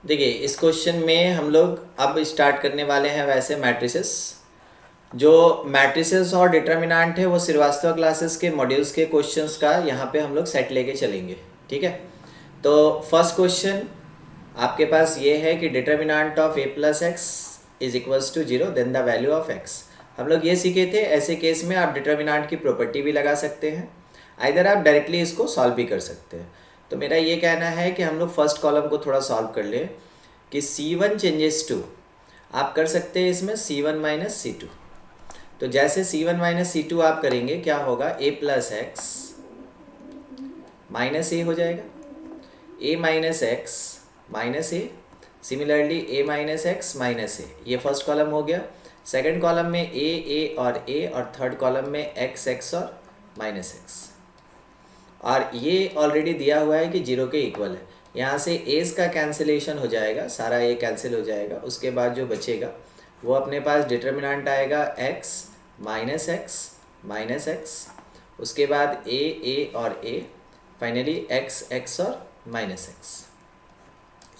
देखिए इस क्वेश्चन में हम लोग अब स्टार्ट करने वाले हैं वैसे मैट्रिसेस। जो मैट्रिसेस और डिटर्मिनेंट है वो श्रीवास्तव क्लासेस के मॉड्यूल्स के क्वेश्चंस का यहाँ पे हम लोग सेट लेके चलेंगे, ठीक है। तो फर्स्ट क्वेश्चन आपके पास ये है कि determinant of A plus X is equals to zero then the value of X. हम लोग ये सीखे थे, ऐसे केस में आप डिटर्मिनेंट की प्रॉपर्टी भी लगा सकते हैं, आइदर आप डायरेक्टली इसको सॉल्व भी कर सकते हैं। तो मेरा ये कहना है कि हम लोग फर्स्ट कॉलम को थोड़ा सॉल्व कर लें कि C1 चेंजेस टू, आप कर सकते हैं इसमें C1 माइनस C2। तो जैसे C1 माइनस C2 आप करेंगे क्या होगा, a plus x minus A हो जाएगा, a minus x minus A, similarly a minus x minus A. ये फर्स्ट कॉलम हो गया। सेकंड कॉलम में a और थर्ड कॉलम में x और माइनस एक्स। और ये ऑलरेडी दिया हुआ है कि जीरो के इक्वल है, यहाँ से एस का कैंसिलेशन हो जाएगा, सारा ए कैंसिल हो जाएगा। उसके बाद जो बचेगा वो अपने पास डिटर्मिनेंट आएगा x माइनस एक्स, उसके बाद a और a, फाइनली x और minus X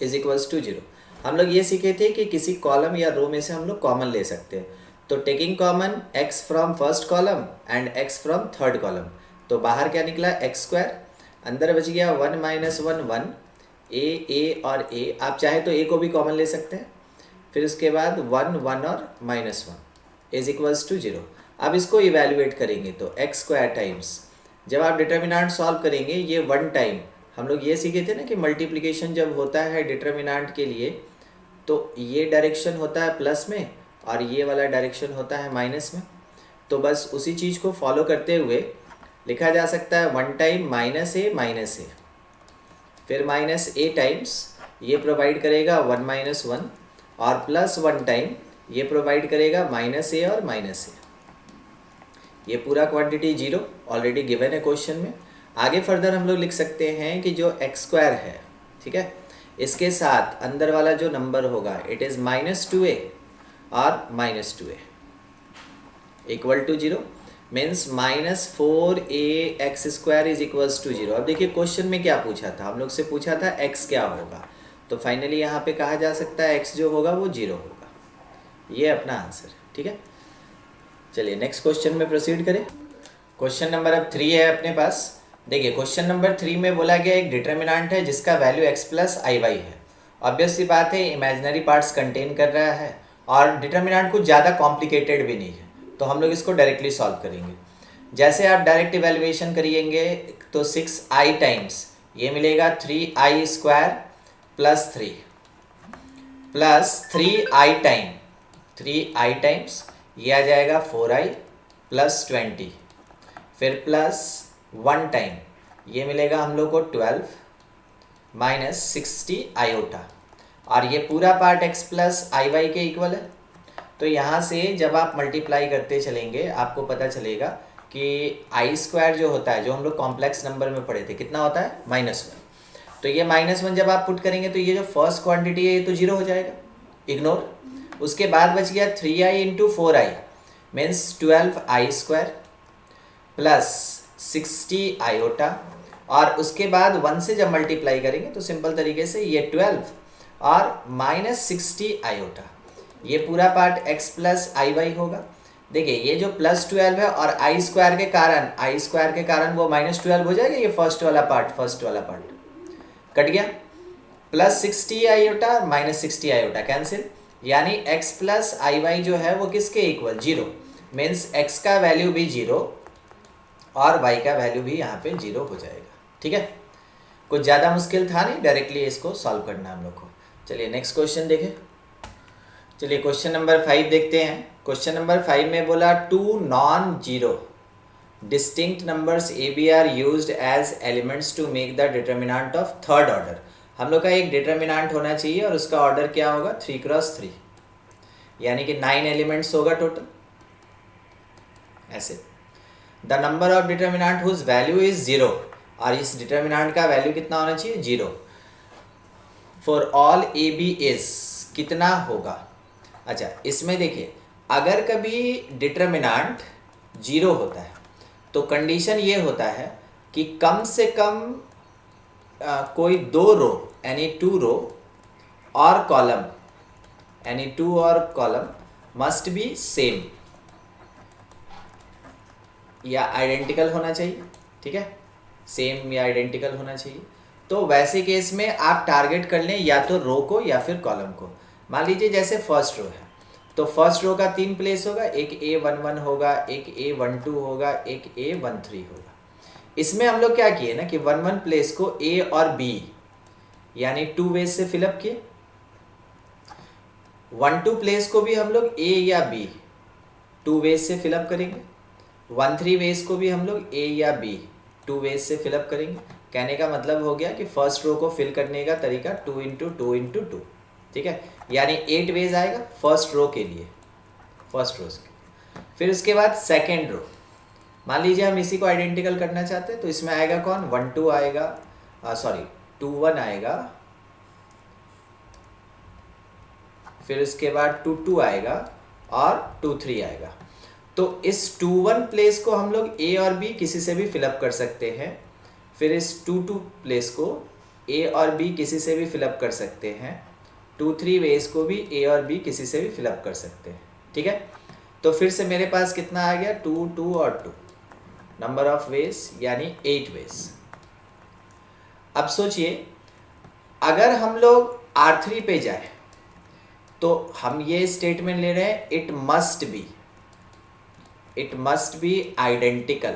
is equals to zero. हम लोग ये सीखे थे कि किसी कॉलम या रो में से हम लोग कॉमन ले सकते हैं। तो taking common x from first column and x from third column, तो बाहर क्या निकला एक्स स्क्वायर, अंदर बच गया 1 माइनस 1 ए और a। आप चाहे तो a को भी कॉमन ले सकते हैं। फिर उसके बाद 1 और minus 1 is equals to zero. अब इसको इवेल्युएट करेंगे तो एक्स स्क्वायर टाइम्स, जब आप डिटर्मिनेंट सॉल्व करेंगे ये 1 टाइम, हम लोग ये सीखे थे ना कि मल्टीप्लिकेशन जब होता है डिटर्मिनेंट के लिए तो ये डायरेक्शन होता है प्लस में और ये वाला डायरेक्शन होता है माइनस में। तो बस उसी चीज़ को फॉलो करते हुए लिखा जा सकता है 1 टाइम माइनस ए, फिर माइनस ए टाइम्स ये प्रोवाइड करेगा 1 माइनस 1 और प्लस 1 टाइम ये प्रोवाइड करेगा माइनस ए और माइनस ए। ये पूरा क्वांटिटी जीरो ऑलरेडी गिवन है क्वेश्चन में। आगे फर्दर हम लोग लिख सकते हैं कि जो एक्स स्क्वायर है, ठीक है, इसके साथ अंदर वाला जो नंबर होगा इट इज़ -2a और -2a equal to zero, means -4ax² is equals to zero. अब देखिए क्वेश्चन में क्या पूछा था, हम लोग से पूछा था x क्या होगा, तो फाइनली यहाँ पे कहा जा सकता है x जो होगा वो जीरो होगा। ये अपना आंसर है, ठीक है। चलिए नेक्स्ट क्वेश्चन में प्रोसीड करें। क्वेश्चन नंबर अब 3 है अपने पास। देखिए क्वेश्चन नंबर 3 में बोला गया एक डिटर्मिनेंट है जिसका वैल्यू x प्लस आई वाई है। ऑब्वियस सी बात है, इमेजिनरी पार्ट्स कंटेन कर रहा है और डिटर्मिनेंट कुछ ज़्यादा कॉम्प्लिकेटेड भी नहीं है, तो हम लोग इसको डायरेक्टली सॉल्व करेंगे। जैसे आप डायरेक्ट इवेल्युएशन करिएंगे तो 6i टाइम्स ये मिलेगा 3i² plus 3 plus 3i times ये आ जाएगा 4i प्लस 20, फिर प्लस 1 टाइम ये मिलेगा हम लोग को 12 माइनस 60 आयोटा, और ये पूरा पार्ट x प्लस आई वाई के इक्वल है। तो यहाँ से जब आप मल्टीप्लाई करते चलेंगे आपको पता चलेगा कि i² जो होता है, जो हम लोग कॉम्प्लेक्स नंबर में पढ़े थे, कितना होता है -1। तो ये -1 जब आप पुट करेंगे तो ये जो फर्स्ट क्वांटिटी है ये तो जीरो हो जाएगा, इग्नोर। उसके बाद बच गया 3i into 4i means 12i² plus 60 iota, और उसके बाद 1 से जब मल्टीप्लाई करेंगे तो सिंपल तरीके से ये 12 और माइनस 60 आयोटा, ये पूरा पार्ट x प्लस आई वाई होगा। देखिए ये जो +12 है और i² के कारण वो -12 हो जाएगा, ये फर्स्ट वाला पार्ट कट गया, plus 60 iota minus 60 iota cancel, यानी x प्लस आई वाई जो है वो किसके इक्वल, जीरो। मीन्स x का वैल्यू भी जीरो और y का वैल्यू भी यहाँ पे जीरो हो जाएगा, ठीक है। कुछ ज़्यादा मुश्किल था नहीं, डायरेक्टली इसको सॉल्व करना हम लोग को। चलिए नेक्स्ट क्वेश्चन देखें। चलिए क्वेश्चन नंबर 5 देखते हैं। क्वेश्चन नंबर 5 में बोला 2 non zero distinct numbers A B are used as elements to make the determinant of third order. हम लोग का एक डिटर्मिनेंट होना चाहिए और उसका ऑर्डर क्या होगा, 3×3, यानी कि 9 एलिमेंट्स होगा टोटल। ऐसे the number of determinant whose value is zero, और इस डिटर्मिनेंट का वैल्यू कितना होना चाहिए, zero. For all A B is कितना होगा। अच्छा इसमें देखिए अगर कभी डिटर्मिनेंट जीरो होता है तो कंडीशन ये होता है कि कम से कम कोई 2 रो यानी 2 रो और कॉलम, यानी 2 और कॉलम मस्ट बी सेम या आइडेंटिकल होना चाहिए, ठीक है, सेम या आइडेंटिकल होना चाहिए। तो वैसे केस में आप टारगेट कर लें या तो रो को या फिर कॉलम को। मान लीजिए जैसे फर्स्ट रो है, तो फर्स्ट रो का 3 प्लेस होगा, एक A11 होगा, एक A12 होगा, एक A13 होगा। इसमें हम लोग क्या किए ना कि 1 प्लेस को A और B यानी 2 वेज से फिलअप किए, 1 प्लेस को भी हम लोग A या B 2 वेज से फिलअप करेंगे, 1 वेज को भी हम लोग A या B 2 वेज से फिलअप करेंगे। कहने का मतलब हो गया कि फर्स्ट रो को फिल करने का तरीका 2 इंटू 2 इंटू 2, ठीक है, यानी 8 वेज आएगा फर्स्ट रो के लिए, फर्स्ट रोज के लिए। फिर उसके बाद सेकेंड रो, मान लीजिए हम इसी को आइडेंटिकल करना चाहते हैं, तो इसमें आएगा कौन, 1 2 आएगा, 2 1 आएगा, फिर उसके बाद 2 2 आएगा और 2 3 आएगा। तो इस 2 1 प्लेस को हम लोग A और B किसी से भी फिलअप कर सकते हैं, फिर इस 2 2 प्लेस को A और B किसी से भी फिलअप कर सकते हैं, 2 3 वेज को भी A और B किसी से भी फिलअप कर सकते हैं, ठीक है। तो फिर से मेरे पास कितना आ गया, 2 2 और 2, नंबर ऑफ वेज यानी 8 वेज। अब सोचिए अगर हम लोग R3 पे जाए तो हम ये स्टेटमेंट ले रहे हैं, it must be identical,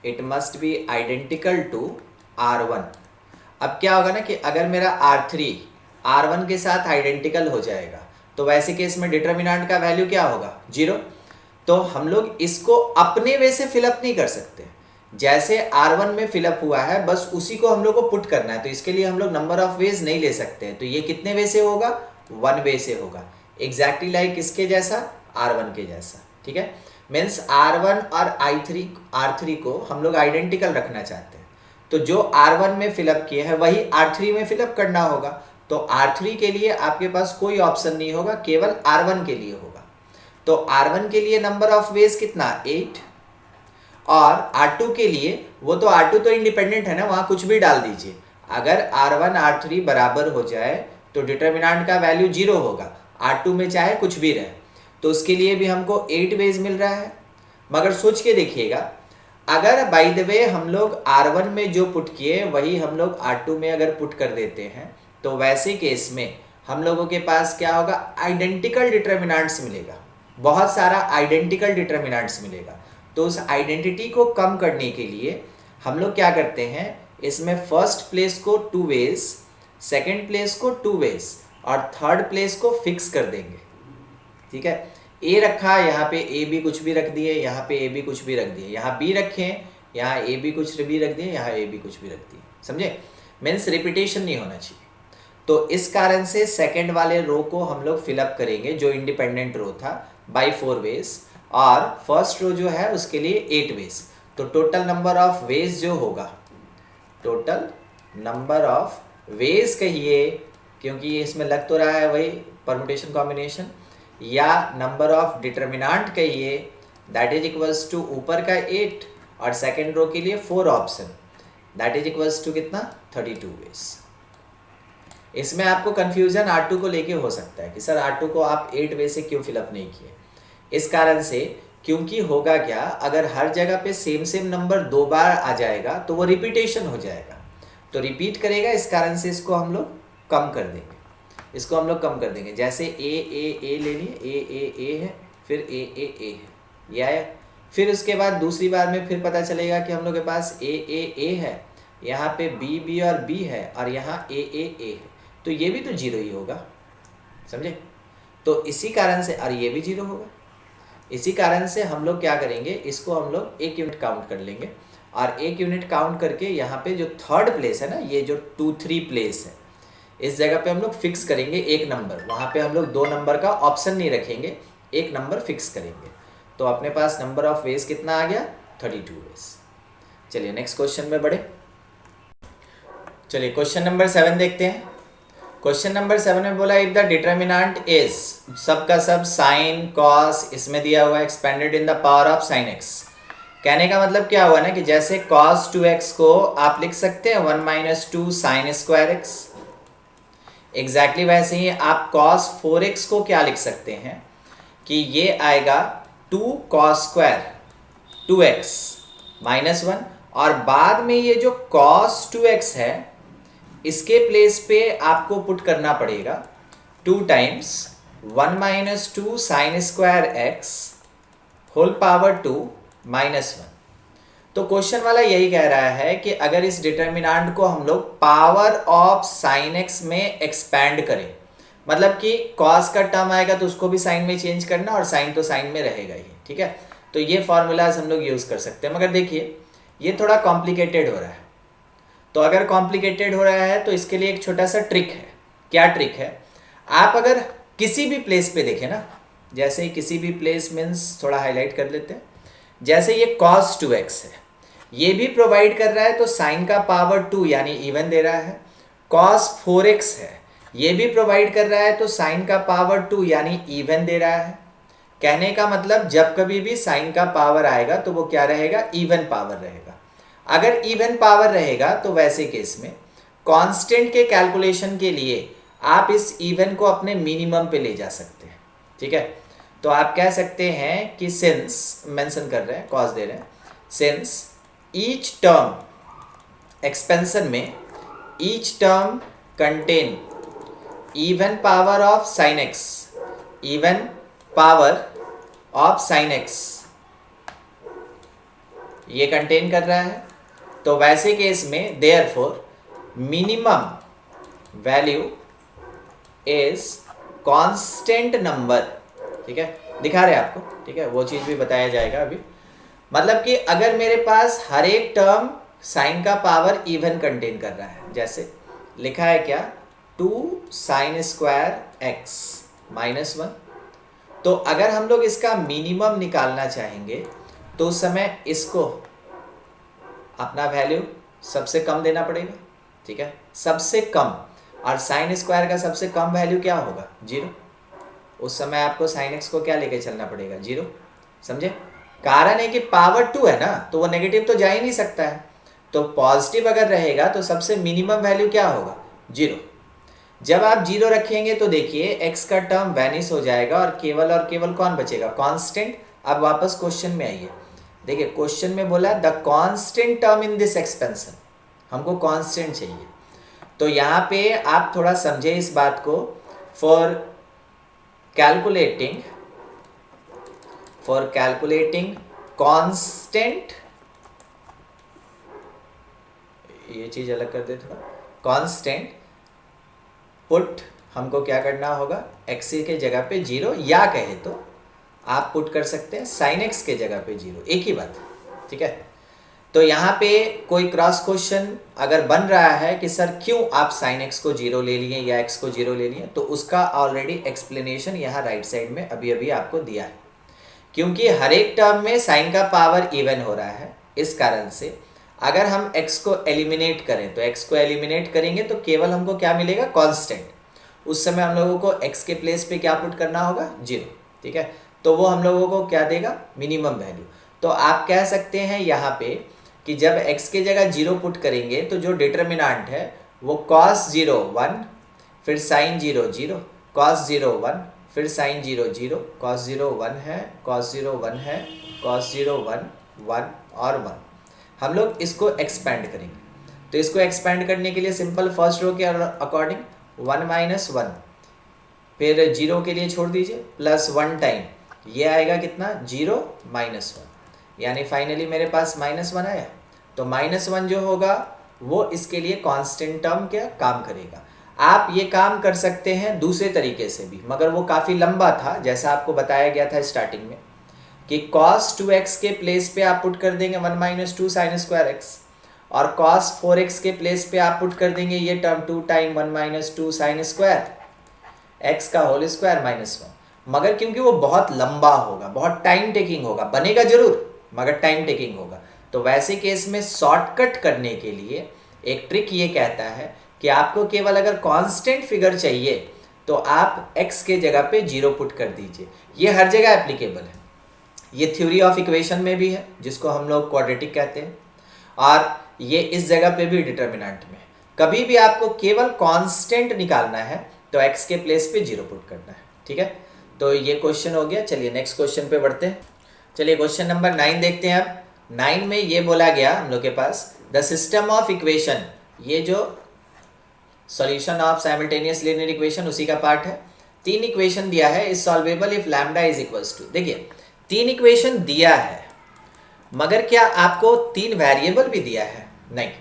it must be identical to R1। अब क्या होगा ना कि अगर मेरा R3 R1 के साथ आइडेंटिकल हो जाएगा तो वैसे केस में डिटर्मिनेंट का वैल्यू क्या होगा, 0। तो हम लोग इसको अपने वे से फिलअप नहीं कर सकते, जैसे R1 में फिलअप हुआ है बस उसी को हम लोग को पुट करना है, तो इसके लिए हम लोग नंबर ऑफ वेज नहीं ले सकते हैं। तो ये कितने वे से होगा, 1 वे से होगा, एग्जैक्टली लाइक इसके जैसा, R1 के जैसा, ठीक है। मीन्स R1 और R3 को हम लोग आइडेंटिकल रखना चाहते हैं, तो जो R1 में फिलअप किए हैं वही R3 में फिलअप करना होगा। तो R3 के लिए आपके पास कोई ऑप्शन नहीं होगा, केवल R1 के लिए होगा। तो R1 के लिए नंबर ऑफ वेज कितना, 8, और R2 के लिए, वो तो R2 तो इंडिपेंडेंट है ना, वहां कुछ भी डाल दीजिए। अगर R1 R3 बराबर हो जाए तो डिटर्मिनेंट का वैल्यू 0 होगा, R2 में चाहे कुछ भी रहे, तो उसके लिए भी हमको 8 वेज मिल रहा है। मगर सोच के देखिएगा, अगर बाय द वे हम लोग R1 में जो पुट किए वही हम लोग R2 में अगर पुट कर देते हैं, तो वैसे केस में हम लोगों के पास क्या होगा, आइडेंटिकल डिटर्मिनेंट्स मिलेगा, बहुत सारा आइडेंटिकल डिटर्मिनेंट्स मिलेगा। तो उस आइडेंटिटी को कम करने के लिए हम लोग क्या करते हैं, इसमें फर्स्ट प्लेस को 2 वेज, सेकेंड प्लेस को 2 वेज और थर्ड प्लेस को फिक्स कर देंगे, ठीक है। ए रखा, यहाँ पे ए बी कुछ भी रख दिए, यहाँ पे ए बी कुछ भी रख दिए, यहाँ बी रखे, यहाँ ए बी कुछ भी रख दिए, यहाँ ए बी कुछ भी रख दिए, समझे। मीन्स रिपीटेशन नहीं होना चाहिए। तो इस कारण से सेकेंड वाले रो को हम लोग फिलअप करेंगे जो इंडिपेंडेंट रो था बाय 4 वेज, और फर्स्ट रो जो है उसके लिए 8 वेज। तो टोटल नंबर ऑफ वेज जो होगा, टोटल नंबर ऑफ वेज कहिए, क्योंकि इसमें लग तो रहा है वही परमुटेशन कॉम्बिनेशन, या नंबर ऑफ डिटर्मिनेंट कहिए, दैट इज इक्वल्स टू ऊपर का 8 और सेकेंड रो के लिए 4 option, that is equals to कितना, 32 वेज। इसमें आपको कंफ्यूजन R2 को लेके हो सकता है कि सर R2 को आप 8 वे से क्यों फिलअप नहीं किए। इस कारण से, क्योंकि होगा क्या, अगर हर जगह पे सेम नंबर 2 बार आ जाएगा तो वो रिपीटेशन हो जाएगा, तो रिपीट करेगा, इस कारण से इसको हम लोग कम कर देंगे, इसको हम लोग कम कर देंगे। जैसे ए ले लिए, ए है, फिर ए है, ये आया। फिर उसके बाद दूसरी बार में फिर पता चलेगा कि हम लोग के पास ए है, यहाँ पे बी और बी है, और यहाँ ए है, तो ये भी तो 0 ही होगा, समझे। तो इसी कारण से, और ये भी 0 होगा, इसी कारण से हम लोग क्या करेंगे, इसको हम लोग 1 यूनिट काउंट कर लेंगे, और 1 यूनिट काउंट करके यहाँ पे जो थर्ड प्लेस है ना, ये जो 2 3 प्लेस है, इस जगह पे हम लोग फिक्स करेंगे 1 नंबर, वहाँ पे हम लोग 2 नंबर का ऑप्शन नहीं रखेंगे, 1 नंबर फिक्स करेंगे। तो अपने पास नंबर ऑफ वेज कितना आ गया, 32 वेज। चलिए नेक्स्ट क्वेश्चन में बढ़े। चलिए क्वेश्चन नंबर 7 देखते हैं। क्वेश्चन नंबर 7 में बोला, इफ द डिटर्मिनेंट इज, सब का सब साइन कॉस इसमें दिया हुआ है, expanded in the power of sine x. कहने का मतलब क्या हुआ ना कि जैसे cos 2x को आप लिख सकते हैं 1 - 2 sin² x, एग्जैक्टली वैसे ही आप cos 4x को क्या लिख सकते हैं कि ये आएगा 2 cos स्क्वायर 2x -1, और बाद में ये जो cos 2x है इसके प्लेस पे आपको पुट करना पड़ेगा 2 times 1 minus 2 sine square x whole power 2 -1। तो क्वेश्चन वाला यही कह रहा है कि अगर इस डिटर्मिनांट को हम लोग पावर ऑफ साइन x में एक्सपैंड करें, मतलब कि cos का टर्म आएगा तो उसको भी साइन में चेंज करना और साइन तो साइन में रहेगा ही, ठीक है। तो ये फॉर्मूलाज हम लोग यूज कर सकते हैं, मगर देखिए ये थोड़ा कॉम्प्लिकेटेड हो रहा है। तो अगर कॉम्प्लिकेटेड हो रहा है तो इसके लिए एक छोटा सा ट्रिक है। क्या ट्रिक है? आप अगर किसी भी प्लेस पे देखें ना, जैसे किसी भी प्लेस मीन्स थोड़ा हाईलाइट कर लेते हैं, जैसे ये cos 2x है, ये भी प्रोवाइड कर रहा है तो साइन का पावर 2 यानी इवन दे रहा है। cos 4x है, ये भी प्रोवाइड कर रहा है तो साइन का पावर 2 यानी इवन दे रहा है। कहने का मतलब जब कभी भी साइन का पावर आएगा तो वो क्या रहेगा? इवन पावर रहेगा। अगर इवन पावर रहेगा तो वैसे केस में कांस्टेंट के कैलकुलेशन के लिए आप इस इवन को अपने मिनिमम पे ले जा सकते हैं, ठीक है। तो आप कह सकते हैं कि सिंस मेंशन कर रहे हैं, कॉस दे रहे हैं, सिंस ईच टर्म एक्सपेंशन में each term contain even power of sine x, even power of sine x ये कंटेन कर रहा है, तो वैसे केस में therefore minimum value is constant number, ठीक है। दिखा रहे हैं आपको, ठीक है, वो चीज़ भी बताया जाएगा अभी। मतलब कि अगर मेरे पास हर एक टर्म साइन का पावर इवन कंटेन कर रहा है, जैसे लिखा है क्या 2 साइन स्क्वायर एक्स -1, तो अगर हम लोग इसका मिनिमम निकालना चाहेंगे तो उस समय इसको अपना वैल्यू सबसे कम देना पड़ेगा, ठीक है, सबसे कम। और साइन स्क्वायर का सबसे कम वैल्यू क्या होगा? 0। उस समय आपको साइन एक्स को क्या लेके चलना पड़ेगा? 0। समझे? कारण है कि पावर 2 है ना, तो वो नेगेटिव तो जा ही नहीं सकता है। तो पॉजिटिव अगर रहेगा तो सबसे मिनिमम वैल्यू क्या होगा? 0। जब आप 0 रखेंगे तो देखिए x का टर्म वैनिश हो जाएगा और केवल कौन बचेगा? कांस्टेंट। अब वापस क्वेश्चन में आइए, देखिए क्वेश्चन में बोला the constant term in this expansion, हमको कांस्टेंट चाहिए। तो यहाँ पे आप थोड़ा समझे इस बात को। फॉर कैलकुलेटिंग कांस्टेंट, ये चीज अलग कर दे थोड़ा, कांस्टेंट पुट हमको क्या करना होगा? x के जगह पे 0, या कहे तो आप पुट कर सकते हैं साइन x के जगह पे 0, एक ही बात, ठीक है। तो यहाँ पे कोई क्रॉस क्वेश्चन अगर बन रहा है कि सर क्यों आप साइन x को 0 ले लिए या x को 0 ले लिए, तो उसका ऑलरेडी एक्सप्लेनेशन यहाँ राइट साइड में अभी आपको दिया है। क्योंकि हर एक टर्म में साइन का पावर इवन हो रहा है, इस कारण से अगर हम x को एलिमिनेट करें तो x को एलिमिनेट करेंगे तो केवल हमको क्या मिलेगा? कांस्टेंट। उस समय हम लोगों को x के प्लेस पे क्या पुट करना होगा? 0, ठीक है। तो वो हम लोगों को क्या देगा? Minimum value. तो आप कह सकते हैं यहाँ पे कि जब x के जगह 0 पुट करेंगे तो जो डिटर्मिनांट है वो cos 0 1, फिर sin 0 0, cos 0 1, फिर sin 0 0, cos 0 1 है, cos 0 1 है, cos 0 1 1 और 1। हम लोग इसको एक्सपेंड करेंगे। तो इसको एक्सपेंड करने के लिए सिंपल फर्स्ट रो के अकॉर्डिंग 1 - 1, फिर 0 के लिए छोड़ दीजिए, प्लस 1 टाइम ये आएगा कितना? 0 - 1, यानी फाइनली मेरे पास -1 आया। तो -1 जो होगा वो इसके लिए कांस्टेंट टर्म क्या काम करेगा। आप ये काम कर सकते हैं दूसरे तरीके से भी, मगर वो काफ़ी लंबा था, जैसा आपको बताया गया था स्टार्टिंग में कि cos 2x के प्लेस पे आप पुट कर देंगे 1 - 2 साइन स्क्वायर x, और cos 4x के प्लेस पे आप पुट कर देंगे ये term 2 time 1 - 2 sine square x का होल स्क्वायर -1। मगर क्योंकि वो बहुत लंबा होगा, बहुत टाइम टेकिंग होगा, बनेगा जरूर मगर टाइम टेकिंग होगा, तो वैसे केस में शॉर्टकट करने के लिए एक ट्रिक ये कहता है कि आपको केवल अगर कांस्टेंट फिगर चाहिए तो आप x के जगह पे 0 पुट कर दीजिए। ये हर जगह एप्लीकेबल है, ये थ्योरी ऑफ इक्वेशन में भी है जिसको हम लोग क्वाड्रेटिक कहते हैं, और ये इस जगह पे भी डिटर्मिनेंट में। कभी भी आपको केवल कांस्टेंट निकालना है तो x के प्लेस पे 0 पुट करना है, ठीक है। तो ये क्वेश्चन हो गया। चलिए नेक्स्ट क्वेश्चन पे बढ़ते हैं। चलिए क्वेश्चन नंबर 9 देखते हैं। अब 9 में ये बोला गया हम लोग के पास द सिस्टम ऑफ इक्वेशन, ये जो solution of simultaneous linear equation उसी का पार्ट है। 3 इक्वेशन दिया है, is solvable if lambda is equals to. देखिए 3 इक्वेशन दिया है, मगर क्या आपको 3 वेरिएबल भी दिया है? नहीं।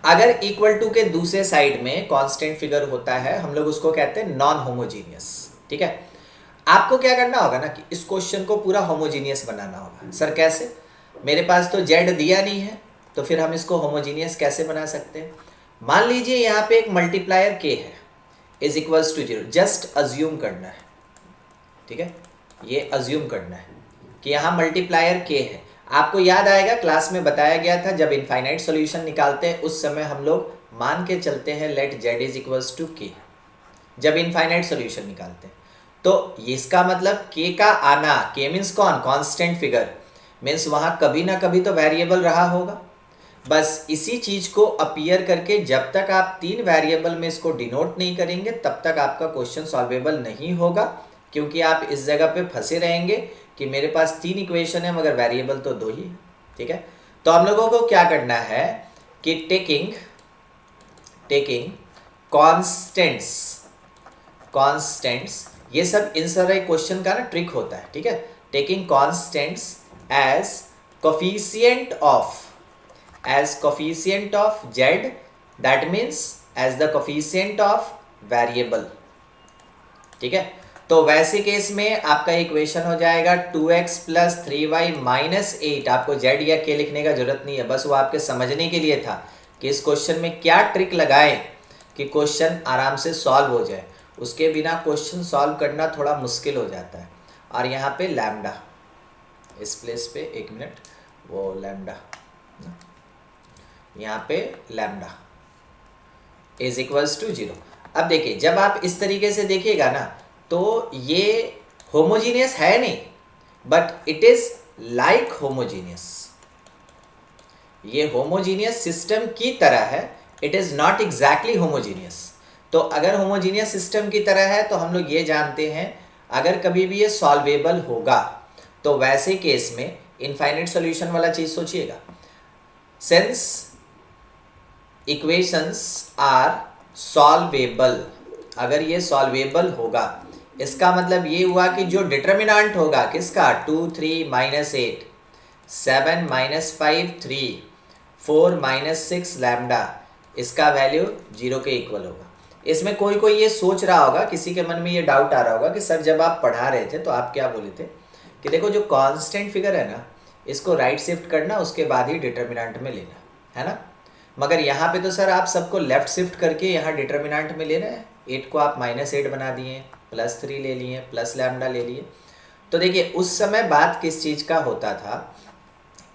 अगर इक्वल टू के दूसरे साइड में कांस्टेंट फिगर होता है, हम लोग उसको कहते हैं नॉन होमोजीनियस, ठीक है। आपको क्या करना होगा ना कि इस क्वेश्चन को पूरा होमोजीनियस बनाना होगा। सर कैसे? मेरे पास तो जेड दिया नहीं है, तो फिर हम इसको होमोजीनियस कैसे बना सकते हैं? मान लीजिए यहाँ पे एक मल्टीप्लायर के है, is equals to 0। Just assume करना है, ठीक है। ये अज्यूम करना है कि यहाँ मल्टीप्लायर के है। आपको याद आएगा क्लास में बताया गया था, जब इनफाइनाइट सॉल्यूशन निकालते हैं उस समय हम लोग मान के चलते हैं let z is equals to k, जब इनफाइनाइट सॉल्यूशन निकालते हैं। तो इसका मतलब के का आना, के मीन्स कौन? कांस्टेंट फिगर, मीन्स वहाँ कभी ना कभी तो वेरिएबल रहा होगा। बस इसी चीज को अपीयर करके जब तक आप 3 वेरिएबल में इसको डिनोट नहीं करेंगे तब तक आपका क्वेश्चन सॉल्वेबल नहीं होगा, क्योंकि आप इस जगह पे फंसे रहेंगे कि मेरे पास 3 इक्वेशन है मगर वेरिएबल तो 2 ही है, ठीक है। तो हम लोगों को क्या करना है कि टेकिंग कॉन्स्टेंट्स, ये सब इन सारे क्वेश्चन का ना ट्रिक होता है, ठीक है। Taking constants as coefficient of z, that means as the coefficient of variable, ठीक है। तो वैसे केस में आपका इक्वेशन हो जाएगा 2x प्लस 3y माइनस 8। आपको z या k लिखने का जरूरत नहीं है, बस वो आपके समझने के लिए था कि इस क्वेश्चन में क्या ट्रिक लगाएं कि क्वेश्चन आराम से सॉल्व हो जाए। उसके बिना क्वेश्चन सॉल्व करना थोड़ा मुश्किल हो जाता है। और यहाँ पे लैम्डा, इस प्लेस पे 1 मिनट, वो लैम्डा, यहाँ पे लैम्डा इज इक्वल्स टू 0। अब देखिए जब आप इस तरीके से देखिएगा ना तो ये होमोजीनियस है नहीं, but it is like homogeneous. ये होमोजीनियस सिस्टम की तरह है, it is not exactly homogeneous. तो अगर होमोजीनियस सिस्टम की तरह है तो हम लोग ये जानते हैं अगर कभी भी ये सॉल्वेबल होगा तो वैसे केस में इनफाइनाइट सॉल्यूशन वाला चीज सोचिएगा। सिंस इक्वेशंस आर सॉल्वेबल, अगर ये सॉल्वेबल होगा इसका मतलब ये हुआ कि जो डिटर्मिनेंट होगा किसका, 2 3 माइनस 8 7 माइनस 5 3 4 माइनस 6 लैम्डा, इसका वैल्यू 0 के इक्वल होगा। इसमें कोई कोई ये सोच रहा होगा, किसी के मन में ये डाउट आ रहा होगा कि सर जब आप पढ़ा रहे थे तो आप क्या बोले थे कि देखो जो कांस्टेंट फिगर है ना इसको राइट शिफ्ट करना, उसके बाद ही डिटर्मिनेंट में लेना, है ना। मगर यहाँ पे तो सर आप सबको लेफ्ट शिफ्ट करके यहाँ डिटर्मिनेंट में ले रहे हैं। 8 को आप -8 बना दिए, +3 ले लिए, प्लस लैम्डा ले लिए। तो देखिए उस समय बात किस चीज़ का होता था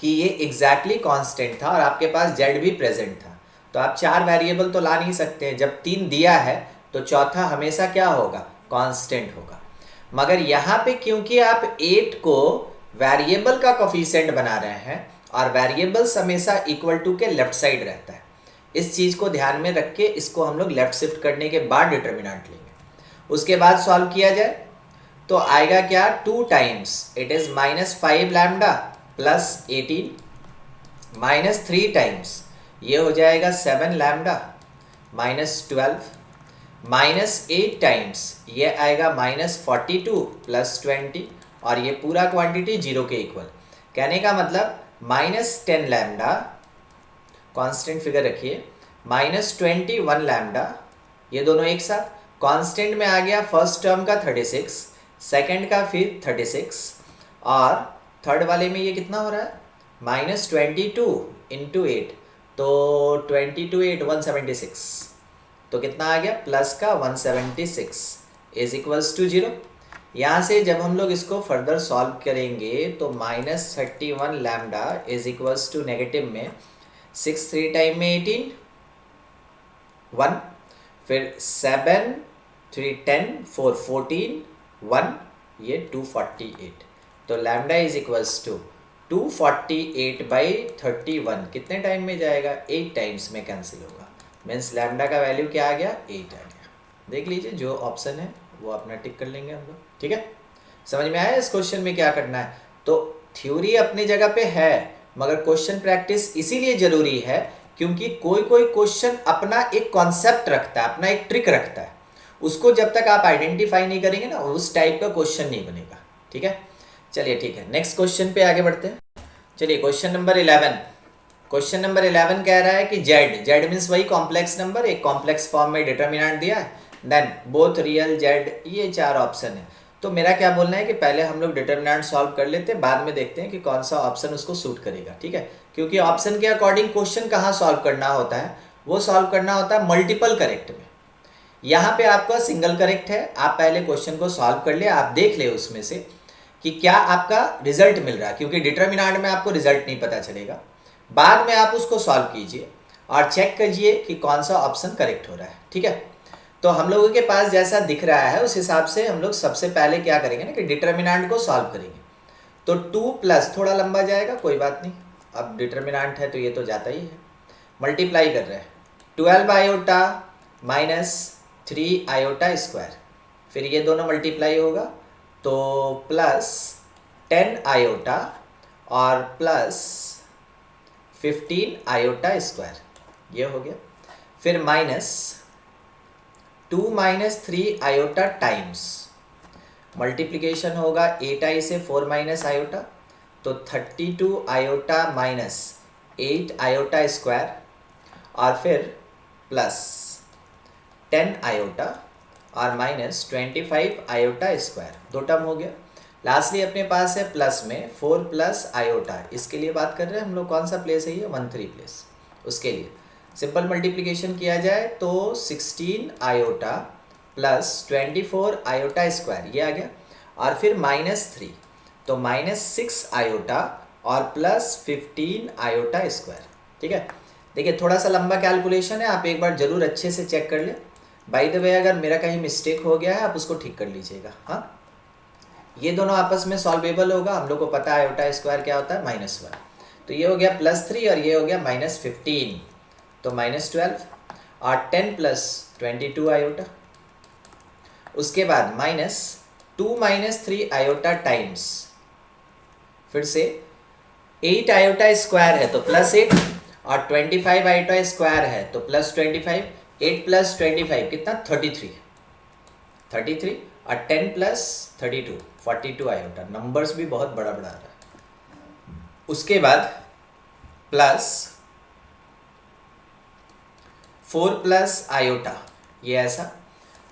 कि ये एग्जैक्टली कांस्टेंट था और आपके पास जेड भी प्रेजेंट था। तो आप 4 वेरिएबल तो ला नहीं सकते हैं, जब 3 दिया है तो चौथा हमेशा क्या होगा, कांस्टेंट होगा। मगर यहाँ पे क्योंकि आप 8 को वेरिएबल का कोफिशिएंट बना रहे हैं और वेरिएबल्स हमेशा इक्वल टू के लेफ्ट साइड रहता है, इस चीज़ को ध्यान में रख के इसको हम लोग लेफ्ट शिफ्ट करने के बाद डिटर्मिनेंट लेंगे। उसके बाद सॉल्व किया जाए तो आएगा क्या, 2 times it is -5 lambda plus 18 -3 times ये हो जाएगा 7 लैम्डा -12 -8 टाइम्स ये आएगा -42 प्लस 20 और ये पूरा क्वांटिटी 0 के इक्वल। कहने का मतलब -10 लैम्डा, कांस्टेंट फिगर रखिए, -21 लैम्डा, ये दोनों एक साथ कांस्टेंट में आ गया। फर्स्ट टर्म का 36, सेकंड का फिर 36 और थर्ड वाले में ये कितना हो रहा है, -22 इंटू 8, तो 22 8 176, तो कितना आ गया प्लस का 176 इज इक्वल्स टू 0। यहाँ से जब हम लोग इसको फर्दर सॉल्व करेंगे तो -31 lambda is equals to negative में 6 3 टाइम में 18 1, फिर 7 3 10 4 14 1, ये 248। तो lambda is equals to 248 by 31 कितने टाइम में जाएगा, 8 टाइम्स में कैंसिल होगा। मीन्स लैम्डा का वैल्यू क्या आ गया, 8 आ गया। देख लीजिए जो ऑप्शन है वो अपना टिक कर लेंगे हम लोग, ठीक है। समझ में आया इस क्वेश्चन में क्या करना है। तो थ्योरी अपनी जगह पे है, मगर क्वेश्चन प्रैक्टिस इसीलिए जरूरी है क्योंकि कोई कोई क्वेश्चन अपना एक कॉन्सेप्ट रखता है, अपना एक ट्रिक रखता है। उसको जब तक आप आइडेंटिफाई नहीं करेंगे ना, उस टाइप का क्वेश्चन नहीं बनेगा, ठीक है। चलिए ठीक है, नेक्स्ट क्वेश्चन पे आगे बढ़ते हैं। चलिए क्वेश्चन नंबर 11। क्वेश्चन नंबर 11 कह रहा है कि जेड मीन्स वही कॉम्प्लेक्स नंबर, एक कॉम्प्लेक्स फॉर्म में डिटर्मिनेंट दिया है, देन बोथ रियल जेड, ये 4 ऑप्शन है। तो मेरा क्या बोलना है कि पहले हम लोग डिटर्मिनेंट सॉल्व कर लेते हैं, बाद में देखते हैं कि कौन सा ऑप्शन उसको सूट करेगा, ठीक है। क्योंकि ऑप्शन के अकॉर्डिंग क्वेश्चन कहाँ सॉल्व करना होता है, वो सॉल्व करना होता है मल्टीपल करेक्ट में। यहाँ पे आपका सिंगल करेक्ट है, आप पहले क्वेश्चन को सॉल्व कर ले, आप देख ले उसमें से कि क्या आपका रिजल्ट मिल रहा है, क्योंकि डिटर्मिनेंट में आपको रिजल्ट नहीं पता चलेगा। बाद में आप उसको सॉल्व कीजिए और चेक कीजिए कि कौन सा ऑप्शन करेक्ट हो रहा है, ठीक है। तो हम लोगों के पास जैसा दिख रहा है उस हिसाब से हम लोग सबसे पहले क्या करेंगे ना कि डिटर्मिनेंट को सॉल्व करेंगे। तो 2 प्लस थोड़ा लंबा जाएगा, कोई बात नहीं, अब डिटर्मिनेंट है तो ये तो जाता ही है। मल्टीप्लाई कर रहे हैं 12 आयोटा माइनस 3 आयोटा स्क्वायर, फिर ये दोनों मल्टीप्लाई होगा तो प्लस 10 आयोटा और प्लस 15 आयोटा स्क्वायर, ये हो गया। फिर minus 2 minus 3 iota times multiplication होगा 8i से 4 माइनस आयोटा, तो 32 आयोटा माइनस 8 आयोटा स्क्वायर, और फिर प्लस 10 आयोटा और माइनस 25 आयोटा स्क्वायर, दो टर्म हो गया। लास्टली अपने पास है प्लस में 4 प्लस आयोटा, इसके लिए बात कर रहे हैं हम लोग, कौन सा प्लेस है ये, 1 3 प्लेस। उसके लिए सिंपल मल्टीप्लिकेशन किया जाए तो 16 आयोटा प्लस 24 आयोटा स्क्वायर, ये आ गया, और फिर माइनस 3, तो माइनस 6 आयोटा और प्लस 15 आयोटा स्क्वायर, ठीक है। देखिए थोड़ा सा लंबा कैलकुलेशन है, आप एक बार जरूर अच्छे से चेक कर लें। बाय द वे अगर मेरा कहीं मिस्टेक हो गया है आप उसको ठीक कर लीजिएगा, हाँ। ये दोनों आपस में सॉल्वेबल होगा, हम लोग को पता है आयोटा स्क्वायर क्या होता है, -1। तो ये हो गया +3 और ये हो गया -15, तो -12 और 10 प्लस 22 आयोटा। उसके बाद -2 माइनस 3 आयोटा टाइम्स, फिर से 8 आयोटा स्क्वायर है तो +8 और 25 आयोटा स्क्वायर है तो +25, 8 प्लस 25 कितना, 33 और 10 प्लस 32 42 आयोटा, नंबर्स भी बहुत बड़ा बड़ा आ रहा है। उसके बाद प्लस 4 प्लस आयोटा, ये ऐसा,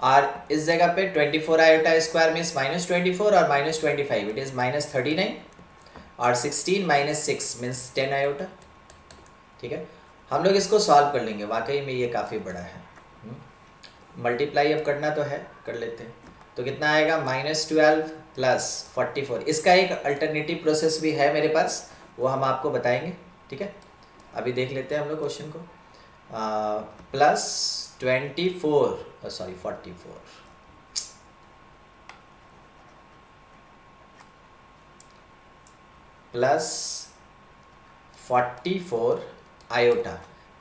और इस जगह पे 24 आयोटा स्क्वायर मीन्स -24 और -25 इट इज -39, और 16 माइनस 6 मीन्स 10 आयोटा, ठीक है। हम लोग इसको सॉल्व कर लेंगे, वाकई में ये काफ़ी बड़ा है। मल्टीप्लाई अब करना तो है, कर लेते हैं। तो कितना आएगा, -12 प्लस 44। इसका एक अल्टरनेटिव प्रोसेस भी है मेरे पास, वो हम आपको बताएंगे, ठीक है। अभी देख लेते हैं हम लोग क्वेश्चन को। +24 सॉरी 44 प्लस 44 आयोटा,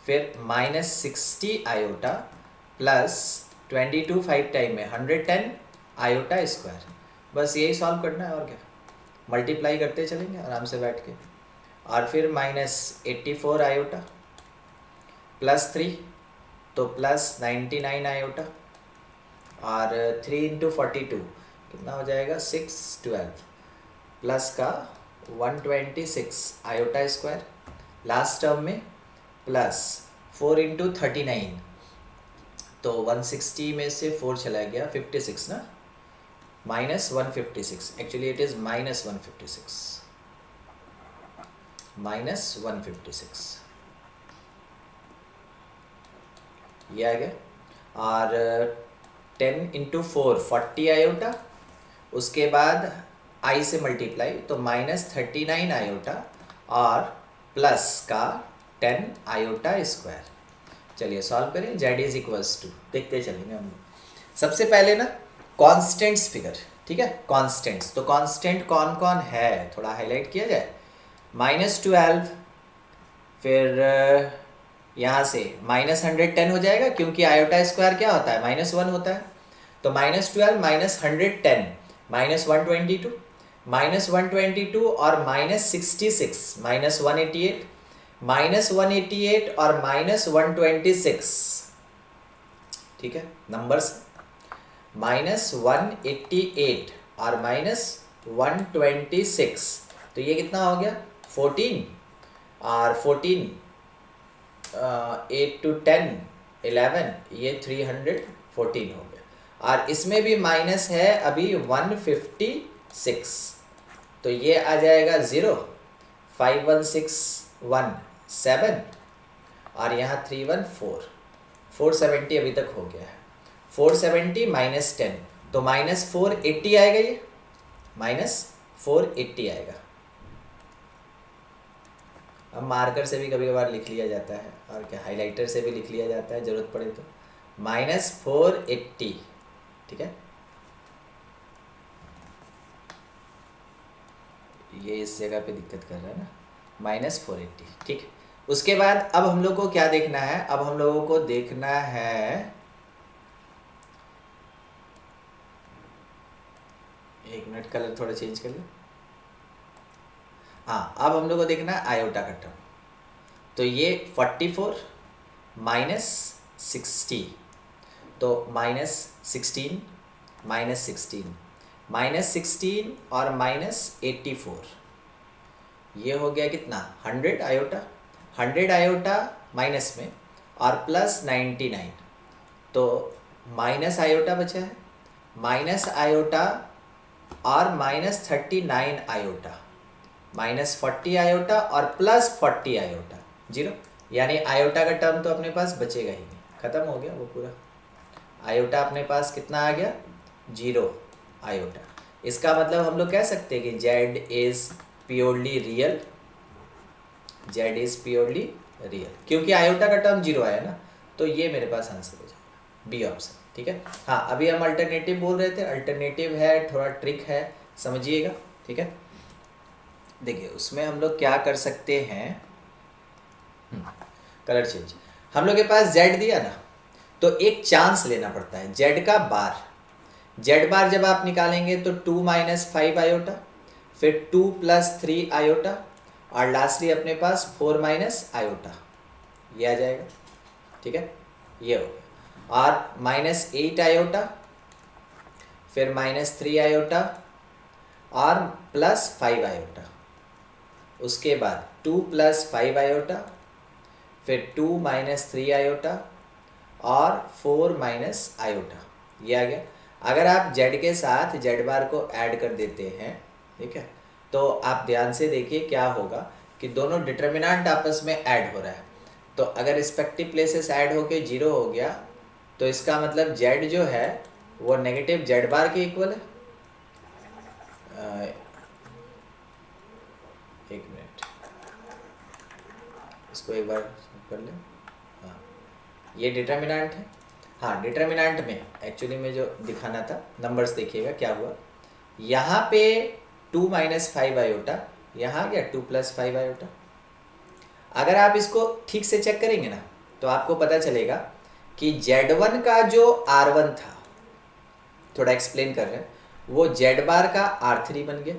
फिर -60 आयोटा प्लस 22 5 टाइम में 110 आयोटा स्क्वायर। बस यही सॉल्व करना है और क्या, मल्टीप्लाई करते चलेंगे आराम से बैठ के। और फिर -84 आयोटा प्लस 3 तो प्लस 99 आयोटा, और 3 इंटू 42 कितना हो जाएगा, 612 प्लस का 126 आयोटा स्क्वायर। लास्ट टर्म में प्लस 4 इंटू 39, तो 160 में से 4 चला गया, 56 ना, -156, एक्चुअली इट इज -156 ये आ गया। और 10 इंटू 4 40 आयोटा, उसके बाद आई से मल्टीप्लाई तो -39 आयोटा और प्लस का 10 आयोटा स्क्वायर। चलिए सॉल्व करें, z इज इक्वल्स टू, देखते चलेंगे हम लोग। सबसे पहले ना कॉन्स्टेंट्स फिगर, ठीक है, कॉन्स्टेंट्स। तो कॉन्स्टेंट कौन कौन है थोड़ा हाईलाइट किया जाए। -12, फिर यहाँ से -110 हो जाएगा, क्योंकि आयोटा स्क्वायर क्या होता है, -1 होता है। तो -12 -110 -122, -122 और -66 -188, -188 और -126, ठीक है नंबर्स, -188 और -126, तो ये कितना हो गया 14, और 14 8 to 10 11, ये 314 हो गया। और इसमें भी माइनस है अभी 156, तो ये आ जाएगा 0, 51617, और यहाँ 314, 470 अभी तक हो गया है। 470 -10, तो -480 आएगा, ये -480 आएगा। अब मार्कर से भी कभी कभार लिख लिया जाता है, और क्या हाइलाइटर से भी लिख लिया जाता है ज़रूरत पड़े तो, -480, ठीक है। ये इस जगह पे दिक्कत कर रहा है ना, -480, ठीक है। उसके बाद अब हम लोग को क्या देखना है, अब हम लोगों को देखना है, एक मिनट कलर थोड़ा चेंज कर ले। हाँ, अब हम लोग को देखना है आयोटा का टर्म। तो ये 44 -60, तो -16 -16 और -84, ये हो गया कितना 100 आयोटा, 100 आयोटा माइनस में और +99, तो माइनस आयोटा बचा है, माइनस आयोटा और -39 आयोटा, -40 आयोटा और +40 आयोटा, 0, यानी आयोटा का टर्म तो अपने पास बचेगा ही नहीं, खत्म हो गया वो पूरा। आयोटा अपने पास कितना आ गया 0 आयोटा। इसका मतलब हम लोग कह सकते हैं कि z is purely real, z is purely real, क्योंकि आयोटा का टर्म 0 आया ना, तो ये मेरे पास आंसर हो जाएगा बी ऑप्शन, ठीक है। हाँ, अभी हम अल्टरनेटिव बोल रहे थे, अल्टरनेटिव है, थोड़ा ट्रिक है, समझिएगा, ठीक है। देखिए उसमें हम लोग क्या कर सकते हैं, कलर चेंज, हम लोग के पास z दिया ना, तो एक चांस लेना पड़ता है z का बार, z बार जब आप निकालेंगे तो 2 - 5 आयोटा, फिर 2 + 3 आयोटा, और लास्टली अपने पास 4 - आयोटा, ये आ जाएगा, ठीक है, ये हो गया। और -8 आयोटा, फिर -3 आयोटा और +5 आयोटा, उसके बाद 2 + 5 आयोटा, फिर 2 - 3 आयोटा और 4 - आयोटा, ये आ गया। अगर आप z के साथ z बार को ऐड कर देते हैं, ठीक है, तो आप ध्यान से देखिए क्या होगा कि दोनों डिटर्मिनेंट आपस में ऐड हो रहा है, तो अगर रिस्पेक्टिव प्लेसेस ऐड होके 0 हो गया, तो इसका मतलब z जो है वो नेगेटिव z बार के इक्वल है। एक मिनट, इसको एक बार कर ले। हाँ, ये डिटर्मिनेंट है, हाँ डिटर्मिनेंट में एक्चुअली में जो दिखाना था, नंबर्स देखिएगा क्या हुआ, यहाँ पे 2 - 5 आयोटा, यहाँ आ गया 2 + 5 आयोटा। अगर आप इसको ठीक से चेक करेंगे ना, तो आपको पता चलेगा कि Z1 का जो R1 था, थोड़ा एक्सप्लेन कर रहे हैं, वो Z बार का R3 बन गया,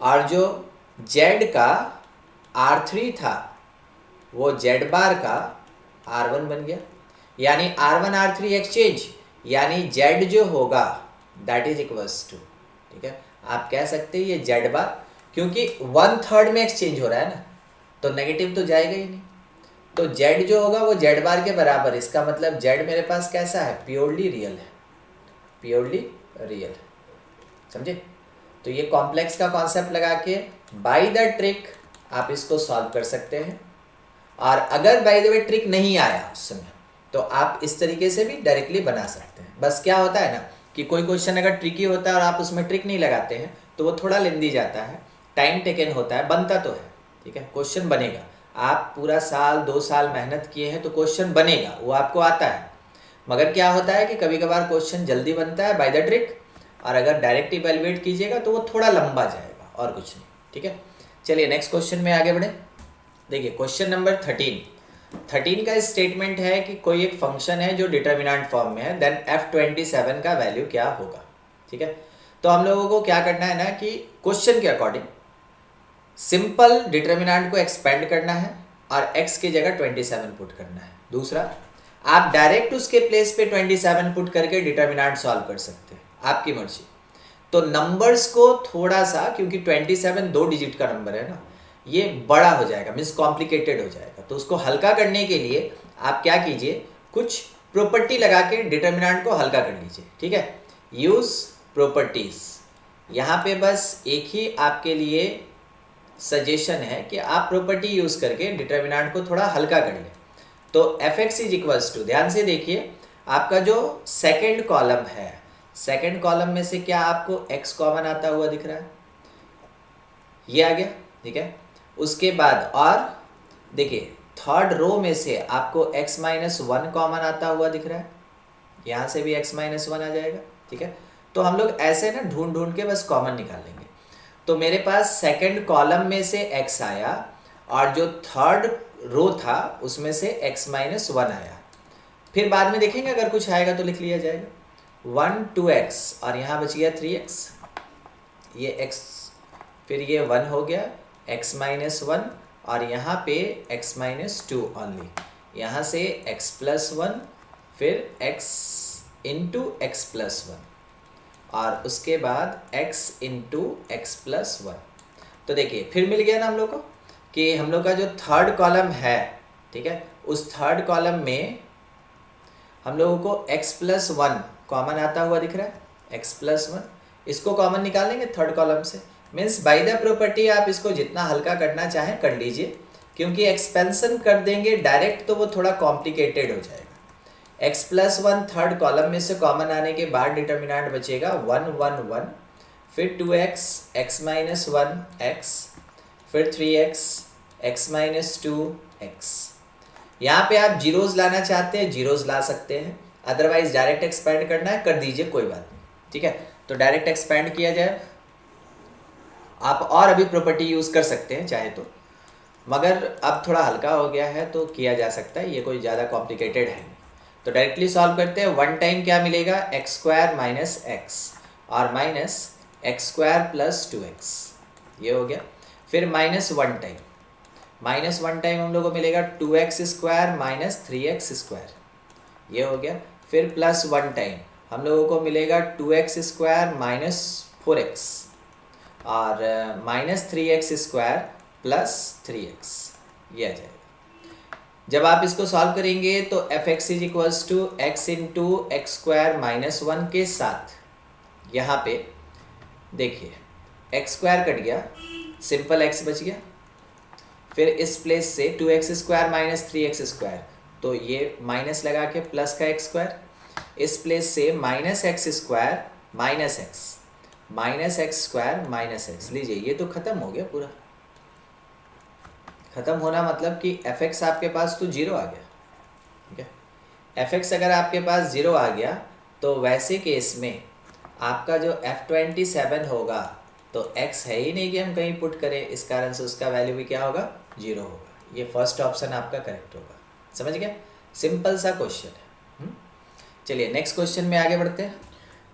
और जो Z का R3 था वो Z बार का R1 बन गया, यानी R1 R3 एक्सचेंज, यानी Z जो होगा दैट इज इक्वल्स टू, ठीक है, आप कह सकते हैं ये Z बार, क्योंकि 1/3 में एक्सचेंज हो रहा है ना, तो नेगेटिव तो जाएगा ही नहीं, तो Z जो होगा वो Z बार के बराबर, इसका मतलब Z मेरे पास कैसा है, प्योरली रियल है, प्योरली रियल, समझे। तो ये कॉम्प्लेक्स का कॉन्सेप्ट लगा के बाय द ट्रिक आप इसको सॉल्व कर सकते हैं, और अगर बाय द वे ट्रिक नहीं आया उस समय, तो आप इस तरीके से भी डायरेक्टली बना सकते हैं। बस क्या होता है ना कि कोई क्वेश्चन अगर ट्रिकी होता है और आप उसमें ट्रिक नहीं लगाते हैं, तो वो थोड़ा लेंदी जाता है, टाइम टेकन होता है, बनता तो है, ठीक है, क्वेश्चन बनेगा, आप पूरा साल 2 साल मेहनत किए हैं तो क्वेश्चन बनेगा, वो आपको आता है। मगर क्या होता है कि कभी कभार क्वेश्चन जल्दी बनता है बाय द ट्रिक, और अगर डायरेक्ट इवेलुएट कीजिएगा तो वो थोड़ा लंबा जाएगा, और कुछ नहीं, ठीक है। चलिए नेक्स्ट क्वेश्चन में आगे बढ़े। देखिए क्वेश्चन नंबर 13, 13 का स्टेटमेंट है कि कोई एक फंक्शन है जो डिटर्मिनेंट फॉर्म में है, देन f27 का वैल्यू क्या होगा। ठीक है, तो हम लोगों को क्या करना है ना कि क्वेश्चन के अकॉर्डिंग सिंपल डिटर्मिनेंट को एक्सपेंड करना है और x की जगह 27 पुट करना है। दूसरा, आप डायरेक्ट उसके प्लेस पे 27 पुट करके डिटर्मिनेंट सॉल्व कर सकते हैं, आपकी मर्जी। तो नंबर्स को थोड़ा सा, क्योंकि 27 2 डिजिट का नंबर है ना, ये बड़ा हो जाएगा, मीन्स कॉम्प्लिकेटेड हो जाएगा। तो उसको हल्का करने के लिए आप क्या कीजिए, कुछ प्रॉपर्टी लगा के डिटर्मिनेंट को हल्का कर लीजिए। ठीक है, यूज प्रॉपर्टीज। यहाँ पे बस एक ही आपके लिए सजेशन है कि आप प्रॉपर्टी यूज करके डिटर्मिनेंट को थोड़ा हल्का कर लें। तो f x is equals to, ध्यान से देखिए, आपका जो सेकेंड कॉलम है, सेकेंड कॉलम में से क्या आपको x कॉमन आता हुआ दिख रहा है, ये आ गया। ठीक है, उसके बाद और देखिए थर्ड रो में से आपको x माइनस 1 कॉमन आता हुआ दिख रहा है, यहाँ से भी x माइनस 1 आ जाएगा। ठीक है, तो हम लोग ऐसे ना ढूंढ ढूंढ के बस कॉमन निकाल लेंगे। तो मेरे पास सेकेंड कॉलम में से x आया और जो थर्ड रो था उसमें से x माइनस 1 आया। फिर बाद में देखेंगे अगर कुछ आएगा तो लिख लिया जाएगा। 1 2x और यहाँ बच गया 3x, ये x, फिर ये 1 हो गया x माइनस 1 और यहाँ पे x माइनस 2 ओनली, यहाँ से x प्लस 1, फिर x इंटू एक्स प्लस 1 और उसके बाद x इंटू एक्स प्लस 1। तो देखिए फिर मिल गया ना हम लोग को कि हम लोग का जो थर्ड कॉलम है, ठीक है, उस थर्ड कॉलम में हम लोगों को x प्लस 1 कॉमन आता हुआ दिख रहा है, x प्लस 1, इसको कॉमन निकालेंगे थर्ड कॉलम से। मीन्स बाय द प्रॉपर्टी आप इसको जितना हल्का करना चाहें कर लीजिए, क्योंकि एक्सपेंशन कर देंगे डायरेक्ट तो वो थोड़ा कॉम्प्लिकेटेड हो जाएगा। x प्लस 1 थर्ड कॉलम में से कॉमन आने के बाद डिटर्मिनेंट बचेगा 1 1 1, फिर 2x x माइनस 1 x, फिर 3x x माइनस 2 x। यहाँ पे आप जीरोज लाना चाहते हैं जीरोज ला सकते हैं, अदरवाइज डायरेक्ट एक्सपेंड करना है कर दीजिए, कोई बात नहीं। ठीक है, तो डायरेक्ट एक्सपेंड किया जाए, आप और अभी प्रॉपर्टी यूज़ कर सकते हैं चाहे तो, मगर अब थोड़ा हल्का हो गया है तो किया जा सकता है, ये कोई ज़्यादा कॉम्प्लिकेटेड है नहीं। तो डायरेक्टली सॉल्व करते हैं। 1 टाइम क्या मिलेगा, एक्स स्क्वायर माइनस एक्स और minus x square plus 2x, ये हो गया। फिर -1 टाइम, -1 टाइम हम लोग को मिलेगा 2x square minus 3x square, ये हो गया। फिर +1 टाइम हम लोगों को मिलेगा 2x स्क्वायर माइनस 4x और minus 3x square plus 3x, ये आ जाएगा। जब आप इसको सॉल्व करेंगे तो f x is equals to x into x square minus 1 के साथ यहाँ पे देखिए एक्स स्क्वायर कट गया, सिंपल x बच गया। फिर इस प्लेस से 2x square minus 3x square, तो ये माइनस लगा के प्लस का x स्क्वायर, इस प्लेस से minus x square minus x, minus x square minus x, लीजिए ये तो ख़त्म हो गया पूरा। ख़त्म होना मतलब कि एफ एक्स आपके पास तो 0 आ गया। ठीक है, एफ एक्स अगर आपके पास 0 आ गया तो वैसे केस में आपका जो F27 होगा तो x है ही नहीं कि हम कहीं पुट करें, इस कारण से उसका वैल्यू भी क्या होगा, 0 होगा। ये फर्स्ट ऑप्शन आपका करेक्ट होगा। समझ गया, सिंपल सा क्वेश्चन है। चलिए नेक्स्ट क्वेश्चन में आगे बढ़ते हैं।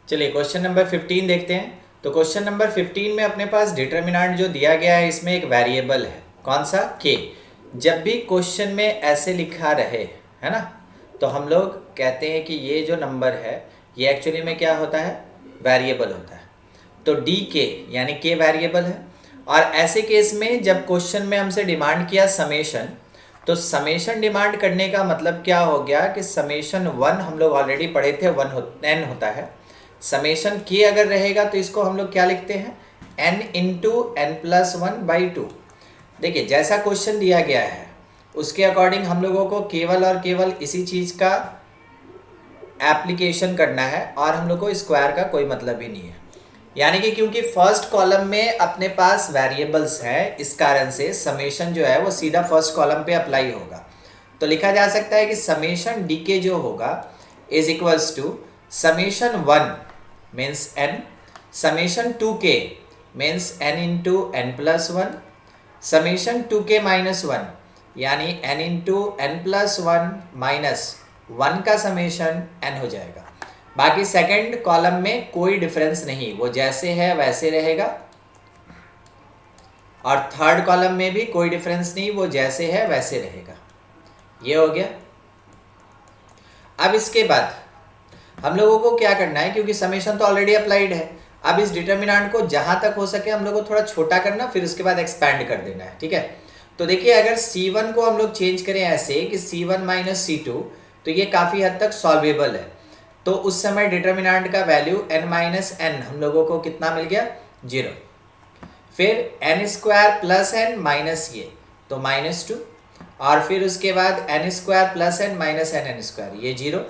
चलिए क्वेश्चन नंबर 15 देखते हैं। तो क्वेश्चन नंबर 15 में अपने पास डिटर्मिनेंट जो दिया गया है इसमें एक वेरिएबल है, कौन सा, k। जब भी क्वेश्चन में ऐसे लिखा रहे है ना, तो हम लोग कहते हैं कि ये जो नंबर है ये एक्चुअली में क्या होता है, वेरिएबल होता है। तो डी के यानी के वेरिएबल है। और ऐसे केस में जब क्वेश्चन में हमसे डिमांड किया समेशन, तो समेशन डिमांड करने का मतलब क्या हो गया कि समेशन 1 हम लोग ऑलरेडी पढ़े थे, n होता है। समेशन के अगर रहेगा तो इसको हम लोग क्या लिखते हैं, n इंटू एन प्लस 1/2। देखिए जैसा क्वेश्चन दिया गया है उसके अकॉर्डिंग हम लोगों को केवल और केवल इसी चीज़ का एप्लीकेशन करना है और हम लोग को स्क्वायर का कोई मतलब ही नहीं है। यानी कि क्योंकि फर्स्ट कॉलम में अपने पास वेरिएबल्स हैं, इस कारण से समेशन जो है वो सीधा फर्स्ट कॉलम पे अप्लाई होगा। तो लिखा जा सकता है कि समेशन डी के जो होगा is equals to summation 1 means n, summation 2k means n into n plus 1, summation 2k minus 1 यानी n into n plus one minus 1 का समेशन n हो जाएगा। बाकी सेकंड कॉलम में कोई डिफरेंस नहीं, वो जैसे है वैसे रहेगा, और थर्ड कॉलम में भी कोई डिफरेंस नहीं, वो जैसे है वैसे रहेगा। ये हो गया। अब इसके बाद हम लोगों को क्या करना है, क्योंकि समेशन तो ऑलरेडी अप्लाइड है, अब इस डिटर्मिनेंट को जहां तक हो सके हम लोग को थोड़ा छोटा करना, फिर उसके बाद एक्सपैंड कर देना है। ठीक है, तो देखिए अगर C1 को हम लोग चेंज करें ऐसे कि C1 माइनस C2, तो ये काफ़ी हद तक सॉल्वेबल है। तो उस समय डिटर्मिनेंट का वैल्यू n माइनस एन हम लोगों को कितना मिल गया, 0। फिर n square plus n minus ये तो -2, और फिर उसके बाद n square plus n minus n square ये 0।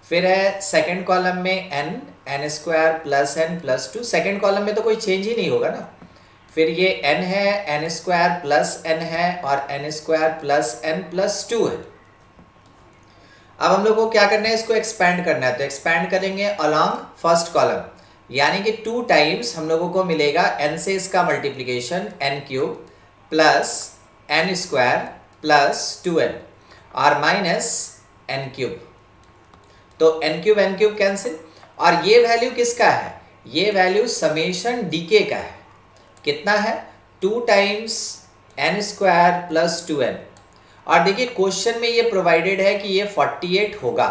फिर है सेकंड कॉलम में n square plus n plus 2, second column में तो कोई चेंज ही नहीं होगा ना। फिर ये n है, n स्क्वायर प्लस n है, और n square plus n plus 2 है। अब हम लोग को क्या करना है, इसको एक्सपैंड करना है, तो एक्सपैंड करेंगे अलॉन्ग फर्स्ट कॉलम, यानी कि 2 टाइम्स हम लोगों को मिलेगा n से इसका multiplication n cube plus n square plus 2n और माइनस n क्यूब। तो n क्यूब कैंसिल, और ये वैल्यू किसका है, ये वैल्यू समेशन डीके का है। कितना है, 2 times n square plus 2n, और देखिए क्वेश्चन में ये प्रोवाइडेड है कि ये 48 होगा,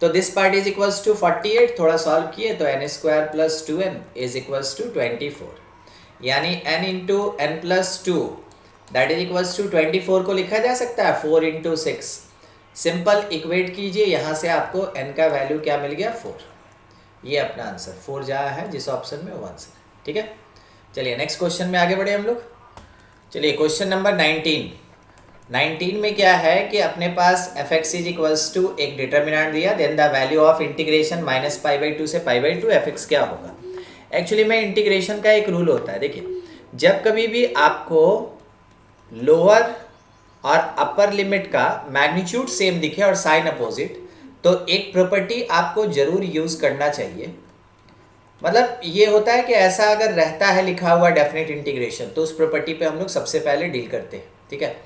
तो this part is equals to 48। थोड़ा सॉल्व किए तो n square plus 2n is equals to 24, यानी n into n plus 2 that is equals to 24 को लिखा जा सकता है 4 इंटू 6। सिंपल इक्वेट कीजिए, यहाँ से आपको n का वैल्यू क्या मिल गया, 4। ये अपना आंसर 4 जहाँ है जिस ऑप्शन में वो आंसर है। ठीक है, चलिए नेक्स्ट क्वेश्चन में आगे बढ़े हम लोग। चलिए क्वेश्चन नंबर 19 में क्या है कि अपने पास f x is equals to एक डिटर्मिनेंट दिया, then the value of integration minus पाई/2 से पाई/2 एफ एक्स क्या होगा। एक्चुअली में इंटीग्रेशन का एक रूल होता है, देखिए जब कभी भी आपको लोअर और अपर लिमिट का मैग्नीट्यूड सेम दिखे और साइन अपोजिट, तो एक प्रॉपर्टी आपको जरूर यूज करना चाहिए। मतलब ये होता है कि ऐसा अगर रहता है लिखा हुआ डेफिनेट इंटीग्रेशन, तो उस प्रॉपर्टी पे हम लोग सबसे पहले डील करते हैं। ठीक है,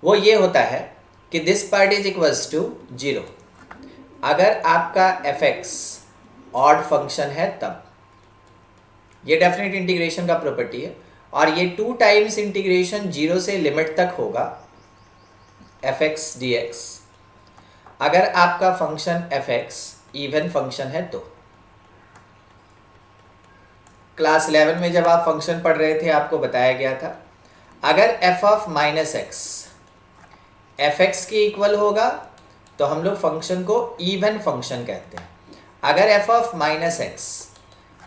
वो ये होता है कि this part is equals to 0 अगर आपका एफ एक्स ऑड फंक्शन है तब। ये डेफिनेट इंटीग्रेशन का प्रॉपर्टी है, और ये 2 टाइम्स इंटीग्रेशन 0 से लिमिट तक होगा एफ एक्स डी एक्स। अगर आपका function F x even function है तो। क्लास 11 में जब आप फंक्शन पढ़ रहे थे आपको बताया गया था, अगर F of minus x F x के इक्वल होगा तो हम लोग फंक्शन को इवन फंक्शन कहते हैं। अगर F of minus x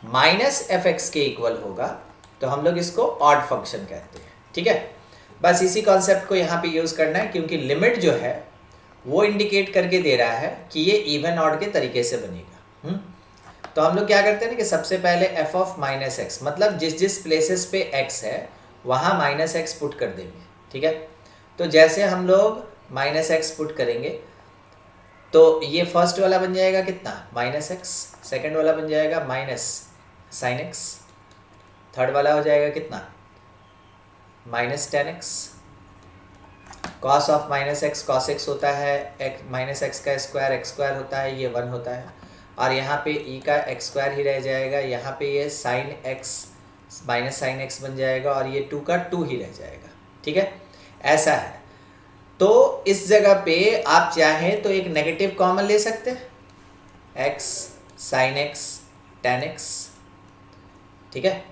minus F x के इक्वल होगा तो हम लोग इसको ऑड फंक्शन कहते हैं। ठीक है, बस इसी कॉन्सेप्ट को यहाँ पे यूज़ करना है, क्योंकि लिमिट जो है वो इंडिकेट करके दे रहा है कि ये इवन ऑड के तरीके से बनेगा। तो हम लोग क्या करते हैं ना कि सबसे पहले एफ ऑफ माइनस एक्स, मतलब जिस जिस प्लेसेस पे एक्स है वहाँ माइनस एक्स पुट कर देंगे। ठीक है, तो जैसे हम लोग माइनस एक्स पुट करेंगे तो ये फर्स्ट वाला बन जाएगा कितना, माइनस एक्स, सेकेंड वाला बन जाएगा माइनस साइन एक्स, थर्ड वाला हो जाएगा कितना, minus ten x. Cos of minus x cos x होता है, माइनस एक्स का स्क्वायर एक्स स्क्वायर होता है, ये 1 होता है, और यहाँ पे ई का एक्स स्क्वायर ही रह जाएगा, यहाँ पे ये sine x minus sine x बन जाएगा, और ये 2 का 2 ही रह जाएगा। ठीक है, ऐसा है। तो इस जगह पे आप चाहें तो एक नेगेटिव कॉमन ले सकते हैं, x sine x tan x. ठीक है,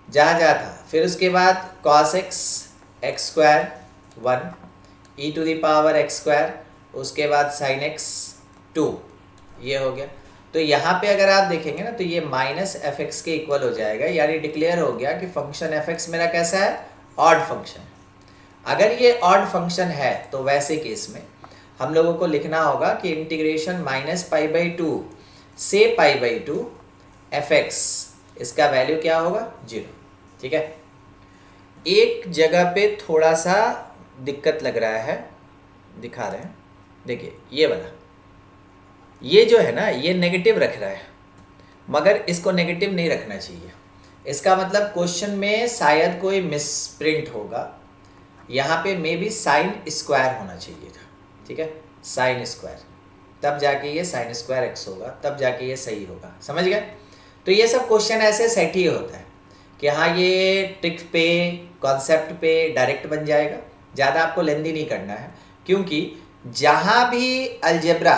जहाँ जहाँ था। फिर उसके बाद cos x x square 1 e to the power x square, उसके बाद साइन एक्स 2, ये हो गया। तो यहाँ पे अगर आप देखेंगे ना तो ये माइनस एफ एक्स के इक्वल हो जाएगा, यानी डिक्लेयर हो गया कि फंक्शन एफ एक्स मेरा कैसा है, ऑड फंक्शन। अगर ये ऑड फंक्शन है तो वैसे केस में हम लोगों को लिखना होगा कि इंटीग्रेशन माइनस पाई/2 से पाई/2 एफ एक्स, इसका वैल्यू क्या होगा, 0। ठीक है, एक जगह पे थोड़ा सा दिक्कत लग रहा है, दिखा रहे हैं, देखिए ये वाला, ये जो है ना ये नेगेटिव रख रहा है, मगर इसको नेगेटिव नहीं रखना चाहिए। इसका मतलब क्वेश्चन में शायद कोई मिसप्रिंट होगा, यहाँ पे मे बी साइन स्क्वायर होना चाहिए था, ठीक है, साइन स्क्वायर, तब जाके ये साइन स्क्वायर एक्स होगा, तब जाके ये सही होगा। समझ गए? तो ये सब क्वेश्चन ऐसे सेट ही होता है कि हाँ ये ट्रिक पे, कॉन्सेप्ट पे डायरेक्ट बन जाएगा, ज़्यादा आपको लेंदी नहीं करना है, क्योंकि जहाँ भी अलजेब्रा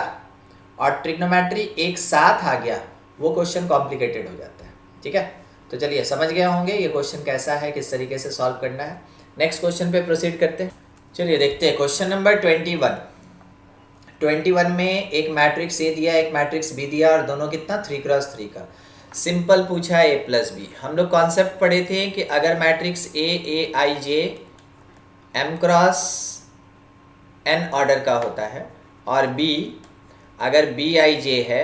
और ट्रिग्नोमेट्री एक साथ आ गया वो क्वेश्चन कॉम्प्लिकेटेड हो जाता है। ठीक है, तो चलिए समझ गए होंगे ये क्वेश्चन कैसा है, किस तरीके से सॉल्व करना है। नेक्स्ट क्वेश्चन पे प्रोसीड करते हैं। चलिए देखते हैं क्वेश्चन नंबर 21 में एक मैट्रिक्स ए दिया, एक मैट्रिक्स बी दिया, और दोनों कितना 3x3 का। सिंपल पूछा है a प्लस बी। हम लोग कॉन्सेप्ट पढ़े थे कि अगर matrix A I J m cross n order का होता है, और b अगर बी आई जे है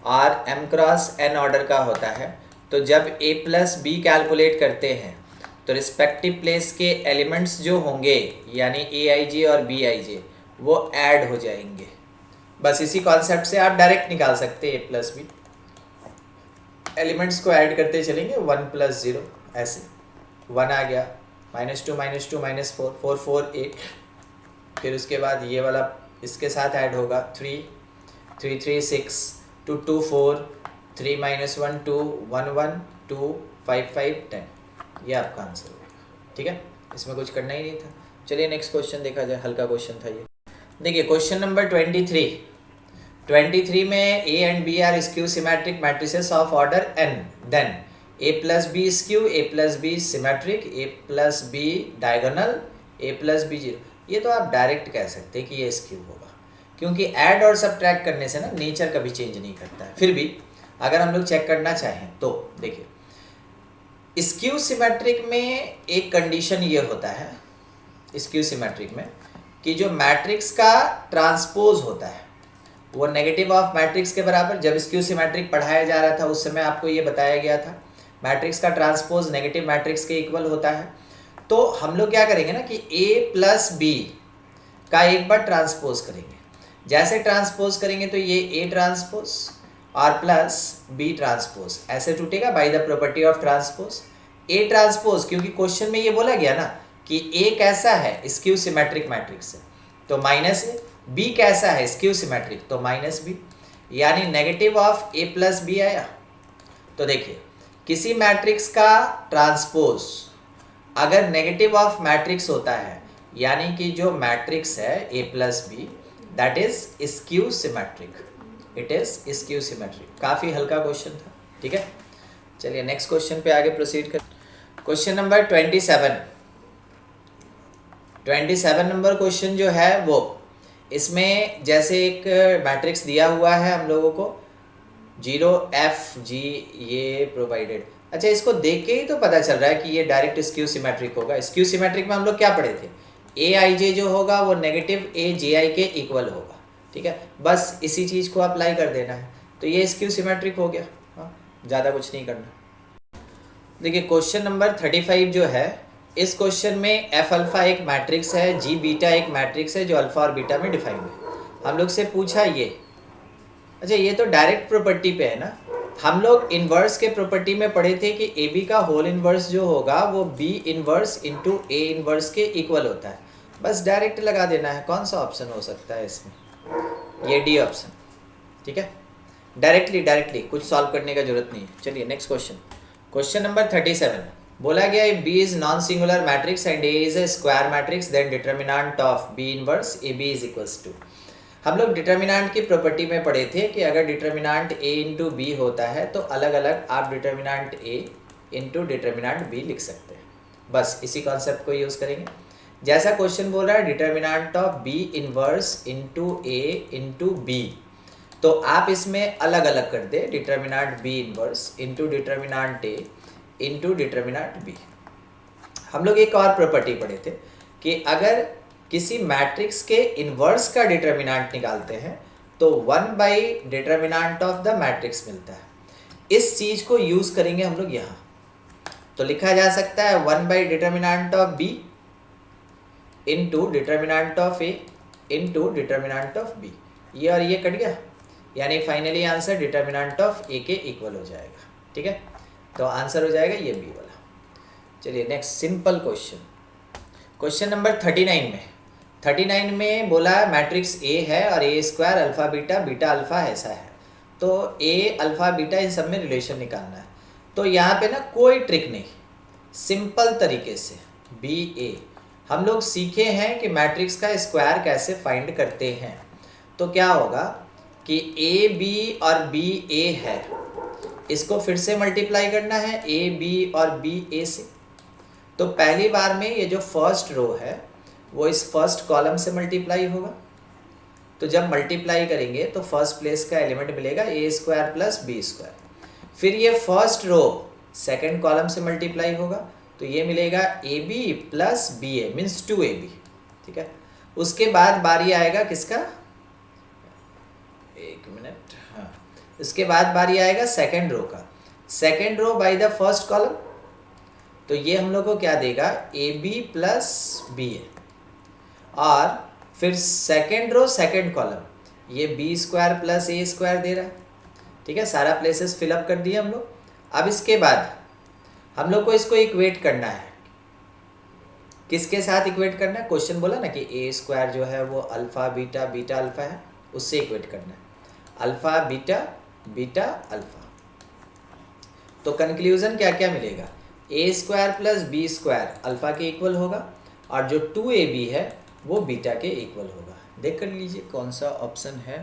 और m क्रॉस n ऑर्डर का होता है, तो जब a प्लस बी कैलकुलेट करते हैं तो रिस्पेक्टिव प्लेस के एलिमेंट्स जो होंगे, यानी ए आई जे और बी आई जे, वो ऐड हो जाएंगे। बस इसी कॉन्सेप्ट से आप डायरेक्ट निकाल सकते हैं a प्लस बी। एलिमेंट्स को ऐड करते चलेंगे, 1 + 0 ऐसे 1 आ गया, -2 -2 -4 4 4 8, फिर उसके बाद ये वाला इसके साथ ऐड होगा 3 3 3 6 2 2 4 3 -1 2 1 1 2 5 5 10। ये आपका आंसर होगा। ठीक है, इसमें कुछ करना ही नहीं था। चलिए नेक्स्ट क्वेश्चन देखा जाए, हल्का क्वेश्चन था ये। देखिए क्वेश्चन नंबर 23 में A and B are skew symmetric matrices of order n, then A plus B skew, A plus B symmetric, A plus B diagonal, A plus B 0। ये तो आप डायरेक्ट कह सकते हैं कि ये स्क्यू होगा, क्योंकि ऐड और सब्ट्रैक्ट करने से ना नेचर कभी चेंज नहीं करता है। फिर भी अगर हम लोग चेक करना चाहें तो देखिए, स्क्यू सिमेट्रिक में एक कंडीशन ये होता है, स्क्यू सिमेट्रिक में, कि जो मैट्रिक्स का ट्रांसपोज होता है वो नेगेटिव ऑफ मैट्रिक्स के बराबर। जब स्क्यू सिमेट्रिक पढ़ाया जा रहा था उस समय आपको ये बताया गया था, मैट्रिक्स का ट्रांसपोज नेगेटिव मैट्रिक्स के इक्वल होता है। तो हम लोग क्या करेंगे ना कि a प्लस बी का एक बार ट्रांसपोज करेंगे। जैसे ट्रांसपोज करेंगे तो ये a ट्रांसपोज और प्लस b ट्रांसपोज ऐसे टूटेगा by the property of transpose. a transpose, क्योंकि क्वेश्चन में ये बोला गया ना कि a कैसा है, स्क्यू सिमेट्रिक मैट्रिक्स है, तो माइनस a। b कैसा है, स्क्यू सिमेट्रिक, तो माइनस b, यानी negative of a plus B आया। तो देखिए, किसी मैट्रिक्स का ट्रांसपोज अगर नेगेटिव ऑफ मैट्रिक्स होता है, यानी कि जो मैट्रिक्स है a plus B, that is skew symmetric, it is skew symmetric. काफ़ी हल्का क्वेश्चन था। ठीक है, चलिए नेक्स्ट क्वेश्चन पे आगे प्रोसीड कर। क्वेश्चन नंबर 27 नंबर क्वेश्चन जो है वो, इसमें जैसे एक मैट्रिक्स दिया हुआ है हम लोगों को 0 F G ये प्रोवाइडेड। अच्छा, इसको देख के ही तो पता चल रहा है कि ये डायरेक्ट स्क्यू सिमेट्रिक होगा। स्क्यू सिमेट्रिक में हम लोग क्या पढ़े थे, ए आई जे जो होगा वो नेगेटिव ए जे आई के इक्वल होगा। ठीक है, बस इसी चीज़ को अप्लाई कर देना है, तो ये स्क्यू सिमेट्रिक हो गया। हाँ, ज़्यादा कुछ नहीं करना। देखिए क्वेश्चन नंबर 35 जो है, इस क्वेश्चन में एफ अल्फा एक मैट्रिक्स है, जी बीटा एक मैट्रिक्स है जो अल्फा और बीटा में डिफाइंड है। हम लोग से पूछा ये, अच्छा ये तो डायरेक्ट प्रॉपर्टी पे है ना। हम लोग इन्वर्स के प्रॉपर्टी में पढ़े थे कि ए बी का होल इन्वर्स जो होगा वो B inverse into A inverse के इक्वल होता है। बस डायरेक्ट लगा देना है। कौन सा ऑप्शन हो सकता है इसमें, ये डी ऑप्शन। ठीक है, डायरेक्टली कुछ सॉल्व करने का जरूरत नहीं है। चलिए नेक्स्ट क्वेश्चन, क्वेश्चन नंबर 37 बोला गया है B is non singular matrix and A is a square matrix, then determinant of B inverse A B is equals to. हम लोग डिटर्मिनेंट की प्रॉपर्टी में पढ़े थे कि अगर डिटर्मिनेंट ए इंटू बी होता है तो अलग अलग आप determinant A into determinant B लिख सकते हैं। बस इसी कॉन्सेप्ट को यूज़ करेंगे। जैसा क्वेश्चन बोल रहा है determinant of B inverse into A into B, तो आप इसमें अलग अलग कर दे, determinant B inverse into determinant A into determinant B. हम लोग एक और प्रॉपर्टी पढ़े थे कि अगर किसी मैट्रिक्स के इन्वर्स का डिटर्मिनेंट निकालते हैं तो 1 by determinant of the matrix मिलता है। इस चीज़ को यूज़ करेंगे हम लोग यहाँ, तो लिखा जा सकता है 1 by determinant of B into determinant of A into determinant of B. ये और ये कट गया, यानी finally answer determinant of A के इक्वल हो जाएगा। ठीक है, तो आंसर हो जाएगा ये बी वाला। चलिए next simple question, question number 39 में बोला है मैट्रिक्स ए है और A square alpha beta beta alpha ऐसा है, तो ए अल्फ़ा बीटा इन सब में रिलेशन निकालना है। तो यहाँ पे ना कोई ट्रिक नहीं, सिंपल तरीके से बी ए हम लोग सीखे हैं कि मैट्रिक्स का स्क्वायर कैसे फाइंड करते हैं। तो क्या होगा कि ए बी और बी ए है, इसको फिर से मल्टीप्लाई करना है ए बी और बी ए से। तो पहली बार में ये जो फर्स्ट रो है वो इस फर्स्ट कॉलम से मल्टीप्लाई होगा। तो जब मल्टीप्लाई करेंगे तो फर्स्ट प्लेस का एलिमेंट मिलेगा A square plus B square. फिर ये फर्स्ट रो सेकेंड कॉलम से मल्टीप्लाई होगा, तो ये मिलेगा A B plus B A means 2ab। ठीक है, उसके बाद बारी आएगा किसका, एक मिनट, हाँ, इसके बाद बारी आएगा सेकेंड रो का। Second row by the first column, तो ये हम लोग को क्या देगा A B plus B A. और फिर सेकेंड रो सेकेंड कॉलम ये B square plus A square दे रहा है। ठीक है, सारा प्लेसेस फिलअप कर दिए हम लोग। अब इसके बाद हम लोग को इसको इक्वेट करना है, किसके साथ इक्वेट करना है, क्वेश्चन बोला ना कि ए स्क्वायर जो है वो अल्फ़ा बीटा बीटा अल्फ़ा है, उससे इक्वेट करना है अल्फ़ा बीटा बीटा अल्फ़ा। तो कंक्लूजन क्या क्या मिलेगा, A square plus B square alpha के इक्वल होगा और जो 2ab है वो बीटा के इक्वल होगा। देख कर लीजिए कौन सा ऑप्शन है,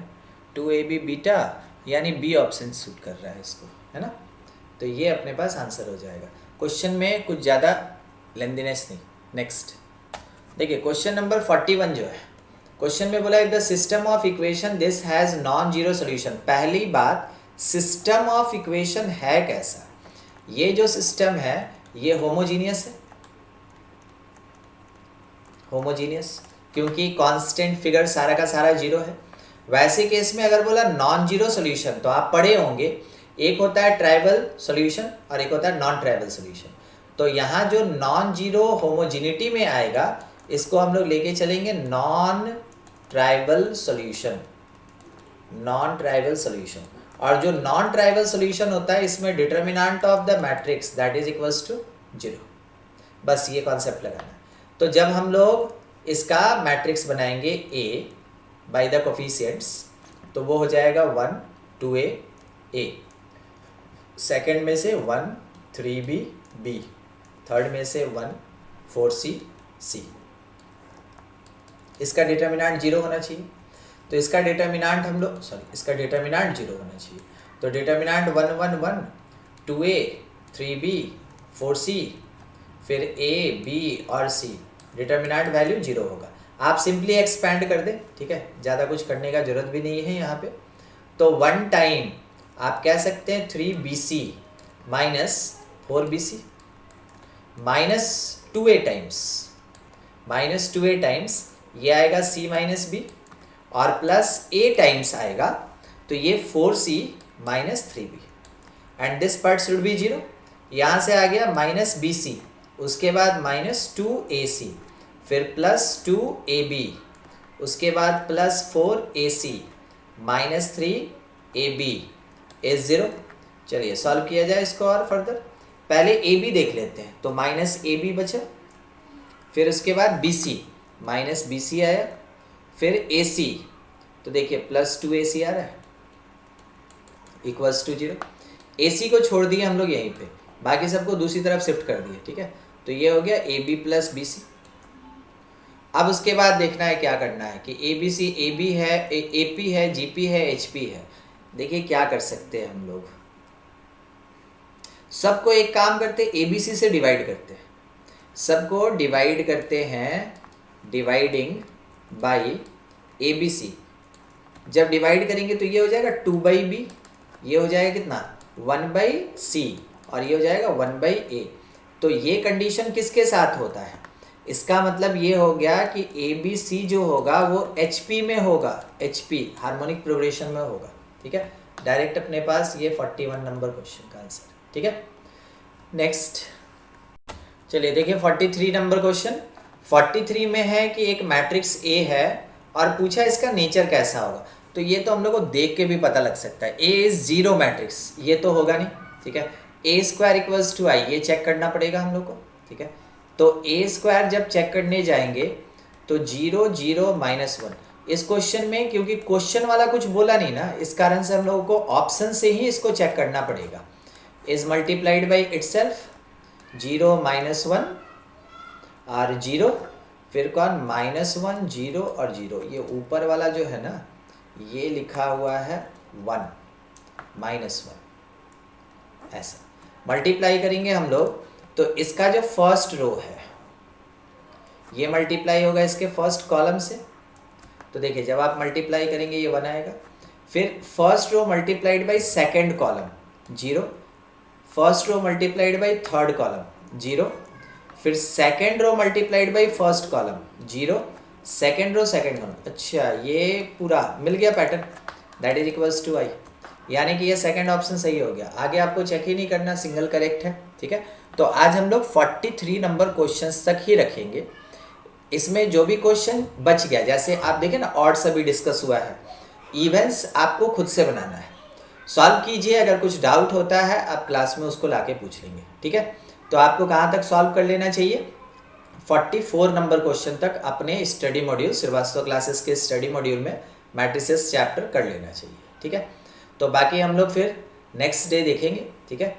2ab बीटा, यानी बी ऑप्शन सूट कर रहा है इसको, है ना। तो ये अपने पास आंसर हो जाएगा। क्वेश्चन में कुछ ज़्यादा लेंथीनेस नहीं। नेक्स्ट देखिए क्वेश्चन नंबर 41 जो है, क्वेश्चन में बोला if the system of equation this has non zero solution. पहली बात, सिस्टम ऑफ इक्वेशन है कैसा, ये जो सिस्टम है ये होमोजीनियस है, होमोजीनियस क्योंकि कांस्टेंट फिगर सारा का सारा जीरो है। वैसे केस में अगर बोला नॉन जीरो सोल्यूशन, तो आप पढ़े होंगे एक होता है ट्राइबल सोल्यूशन और एक होता है नॉन ट्राइबल सोल्यूशन। तो यहाँ जो नॉन जीरो होमोजिनिटी में आएगा इसको हम लोग लेके चलेंगे non trivial solution, non trivial solution. और जो नॉन ट्राइबल सोल्यूशन होता है इसमें determinant of the matrix that is equals to 0। बस ये कॉन्सेप्ट लगाना है। तो जब हम लोग इसका मैट्रिक्स बनाएंगे A बाय द कोफिशिएंट्स, तो वो हो जाएगा 1 2a A, सेकेंड में से 1 3b B, थर्ड में से 1 4c C। इसका डिटर्मिनेंट 0 होना चाहिए, तो इसका डिटर्मिनेंट हम लोग इसका डिटर्मिनेंट 0 होना चाहिए। तो डिटर्मिनेंट 1 1 1 2a 3b 4c, फिर a b और c, डिटर्मिनेंट वैल्यू 0 होगा। आप सिंपली एक्सपैंड कर दें, ठीक है, ज़्यादा कुछ करने का जरूरत भी नहीं है यहाँ पे। तो 1 टाइम आप कह सकते हैं 3bc minus 4bc minus 2a times ये आएगा c माइनस बी और प्लस a टाइम्स आएगा, तो ये 4c minus 3b and this part should be 0। यहाँ से आ गया माइनस bc, उसके बाद माइनस 2ac, फिर प्लस 2ab, उसके बाद plus 4ac minus 3ab is 0। चलिए सॉल्व किया जाए इसको और फर्दर। पहले ab देख लेते हैं, तो माइनस ab बचा, फिर उसके बाद bc माइनस bc आया, फिर ac, तो देखिए प्लस 2ac आ रहा है इक्वल्स टू 0। ac को छोड़ दिए हम लोग यहीं पे, बाकी सबको दूसरी तरफ शिफ्ट कर दिए, ठीक है। तो ये हो गया ab प्लस bc। अब उसके बाद देखना है क्या करना है कि abc ab है, ap है, gp है, hp है। देखिए क्या कर सकते हैं हम लोग, सबको एक काम करते हैं abc से डिवाइड करते हैं, सबको डिवाइड करते हैं डिवाइडिंग बाई abc। जब डिवाइड करेंगे तो ये हो जाएगा 2/b, ये हो जाएगा कितना 1/c और ये हो जाएगा 1/a। तो ये कंडीशन किसके साथ होता है, इसका मतलब ये हो गया कि abc जो होगा वो hp में होगा, hp हार्मोनिक प्रोग्रेशन में होगा, ठीक है। डायरेक्ट अपने पास ये 41 नंबर क्वेश्चन का आंसर, ठीक है। नेक्स्ट चलिए देखिए 43 नंबर क्वेश्चन। 43 में है कि एक मैट्रिक्स A है और पूछा इसका नेचर कैसा होगा। तो ये तो हम लोग को देख के भी पता लग सकता है, A इज जीरो मैट्रिक्स, ये तो होगा नहीं, ठीक है। a square equals to i, ये चेक करना पड़ेगा हम लोग को, ठीक है। तो ए स्क्वायर जब चेक करने जाएंगे तो 0 0 -1। इस क्वेश्चन में क्योंकि क्वेश्चन वाला कुछ बोला नहीं ना, इस कारण से हम लोगों को ऑप्शन से ही इसको चेक करना पड़ेगा। इज मल्टीप्लाइड बाई इटसेल्फ 0 -1 और 0, फिर कौन -1 0 और 0, ये ऊपर वाला जो है ना ये लिखा हुआ है 1 -1, ऐसा मल्टीप्लाई करेंगे हम लोग। तो इसका जो फर्स्ट रो है ये मल्टीप्लाई होगा इसके फर्स्ट कॉलम से। तो देखिए जब आप मल्टीप्लाई करेंगे ये 1 आएगा। फिर first row multiplied by second column 0, first row multiplied by third column 0, फिर second row multiplied by first column 0, second row second column. अच्छा ये पूरा मिल गया pattern, that is equals to I, यानी कि ये सेकंड ऑप्शन सही हो गया। आगे आपको चेक ही नहीं करना, सिंगल करेक्ट है। ठीक है, तो आज हम लोग 43 नंबर क्वेश्चंस तक ही रखेंगे। इसमें जो भी क्वेश्चन बच गया, जैसे आप देखें ना ऑड्स अभी डिस्कस हुआ है, इवेंट्स आपको खुद से बनाना है, सॉल्व कीजिए। अगर कुछ डाउट होता है आप क्लास में उसको लाके पूछ लेंगे। ठीक है, तो आपको कहाँ तक सॉल्व कर लेना चाहिए, 44 नंबर क्वेश्चन तक अपने स्टडी मॉड्यूल श्रीवास्तव क्लासेस के स्टडी मॉड्यूल में मैट्रिसेस चैप्टर कर लेना चाहिए। ठीक है, तो बाकी हम लोग फिर नेक्स्ट डे देखेंगे। ठीक है।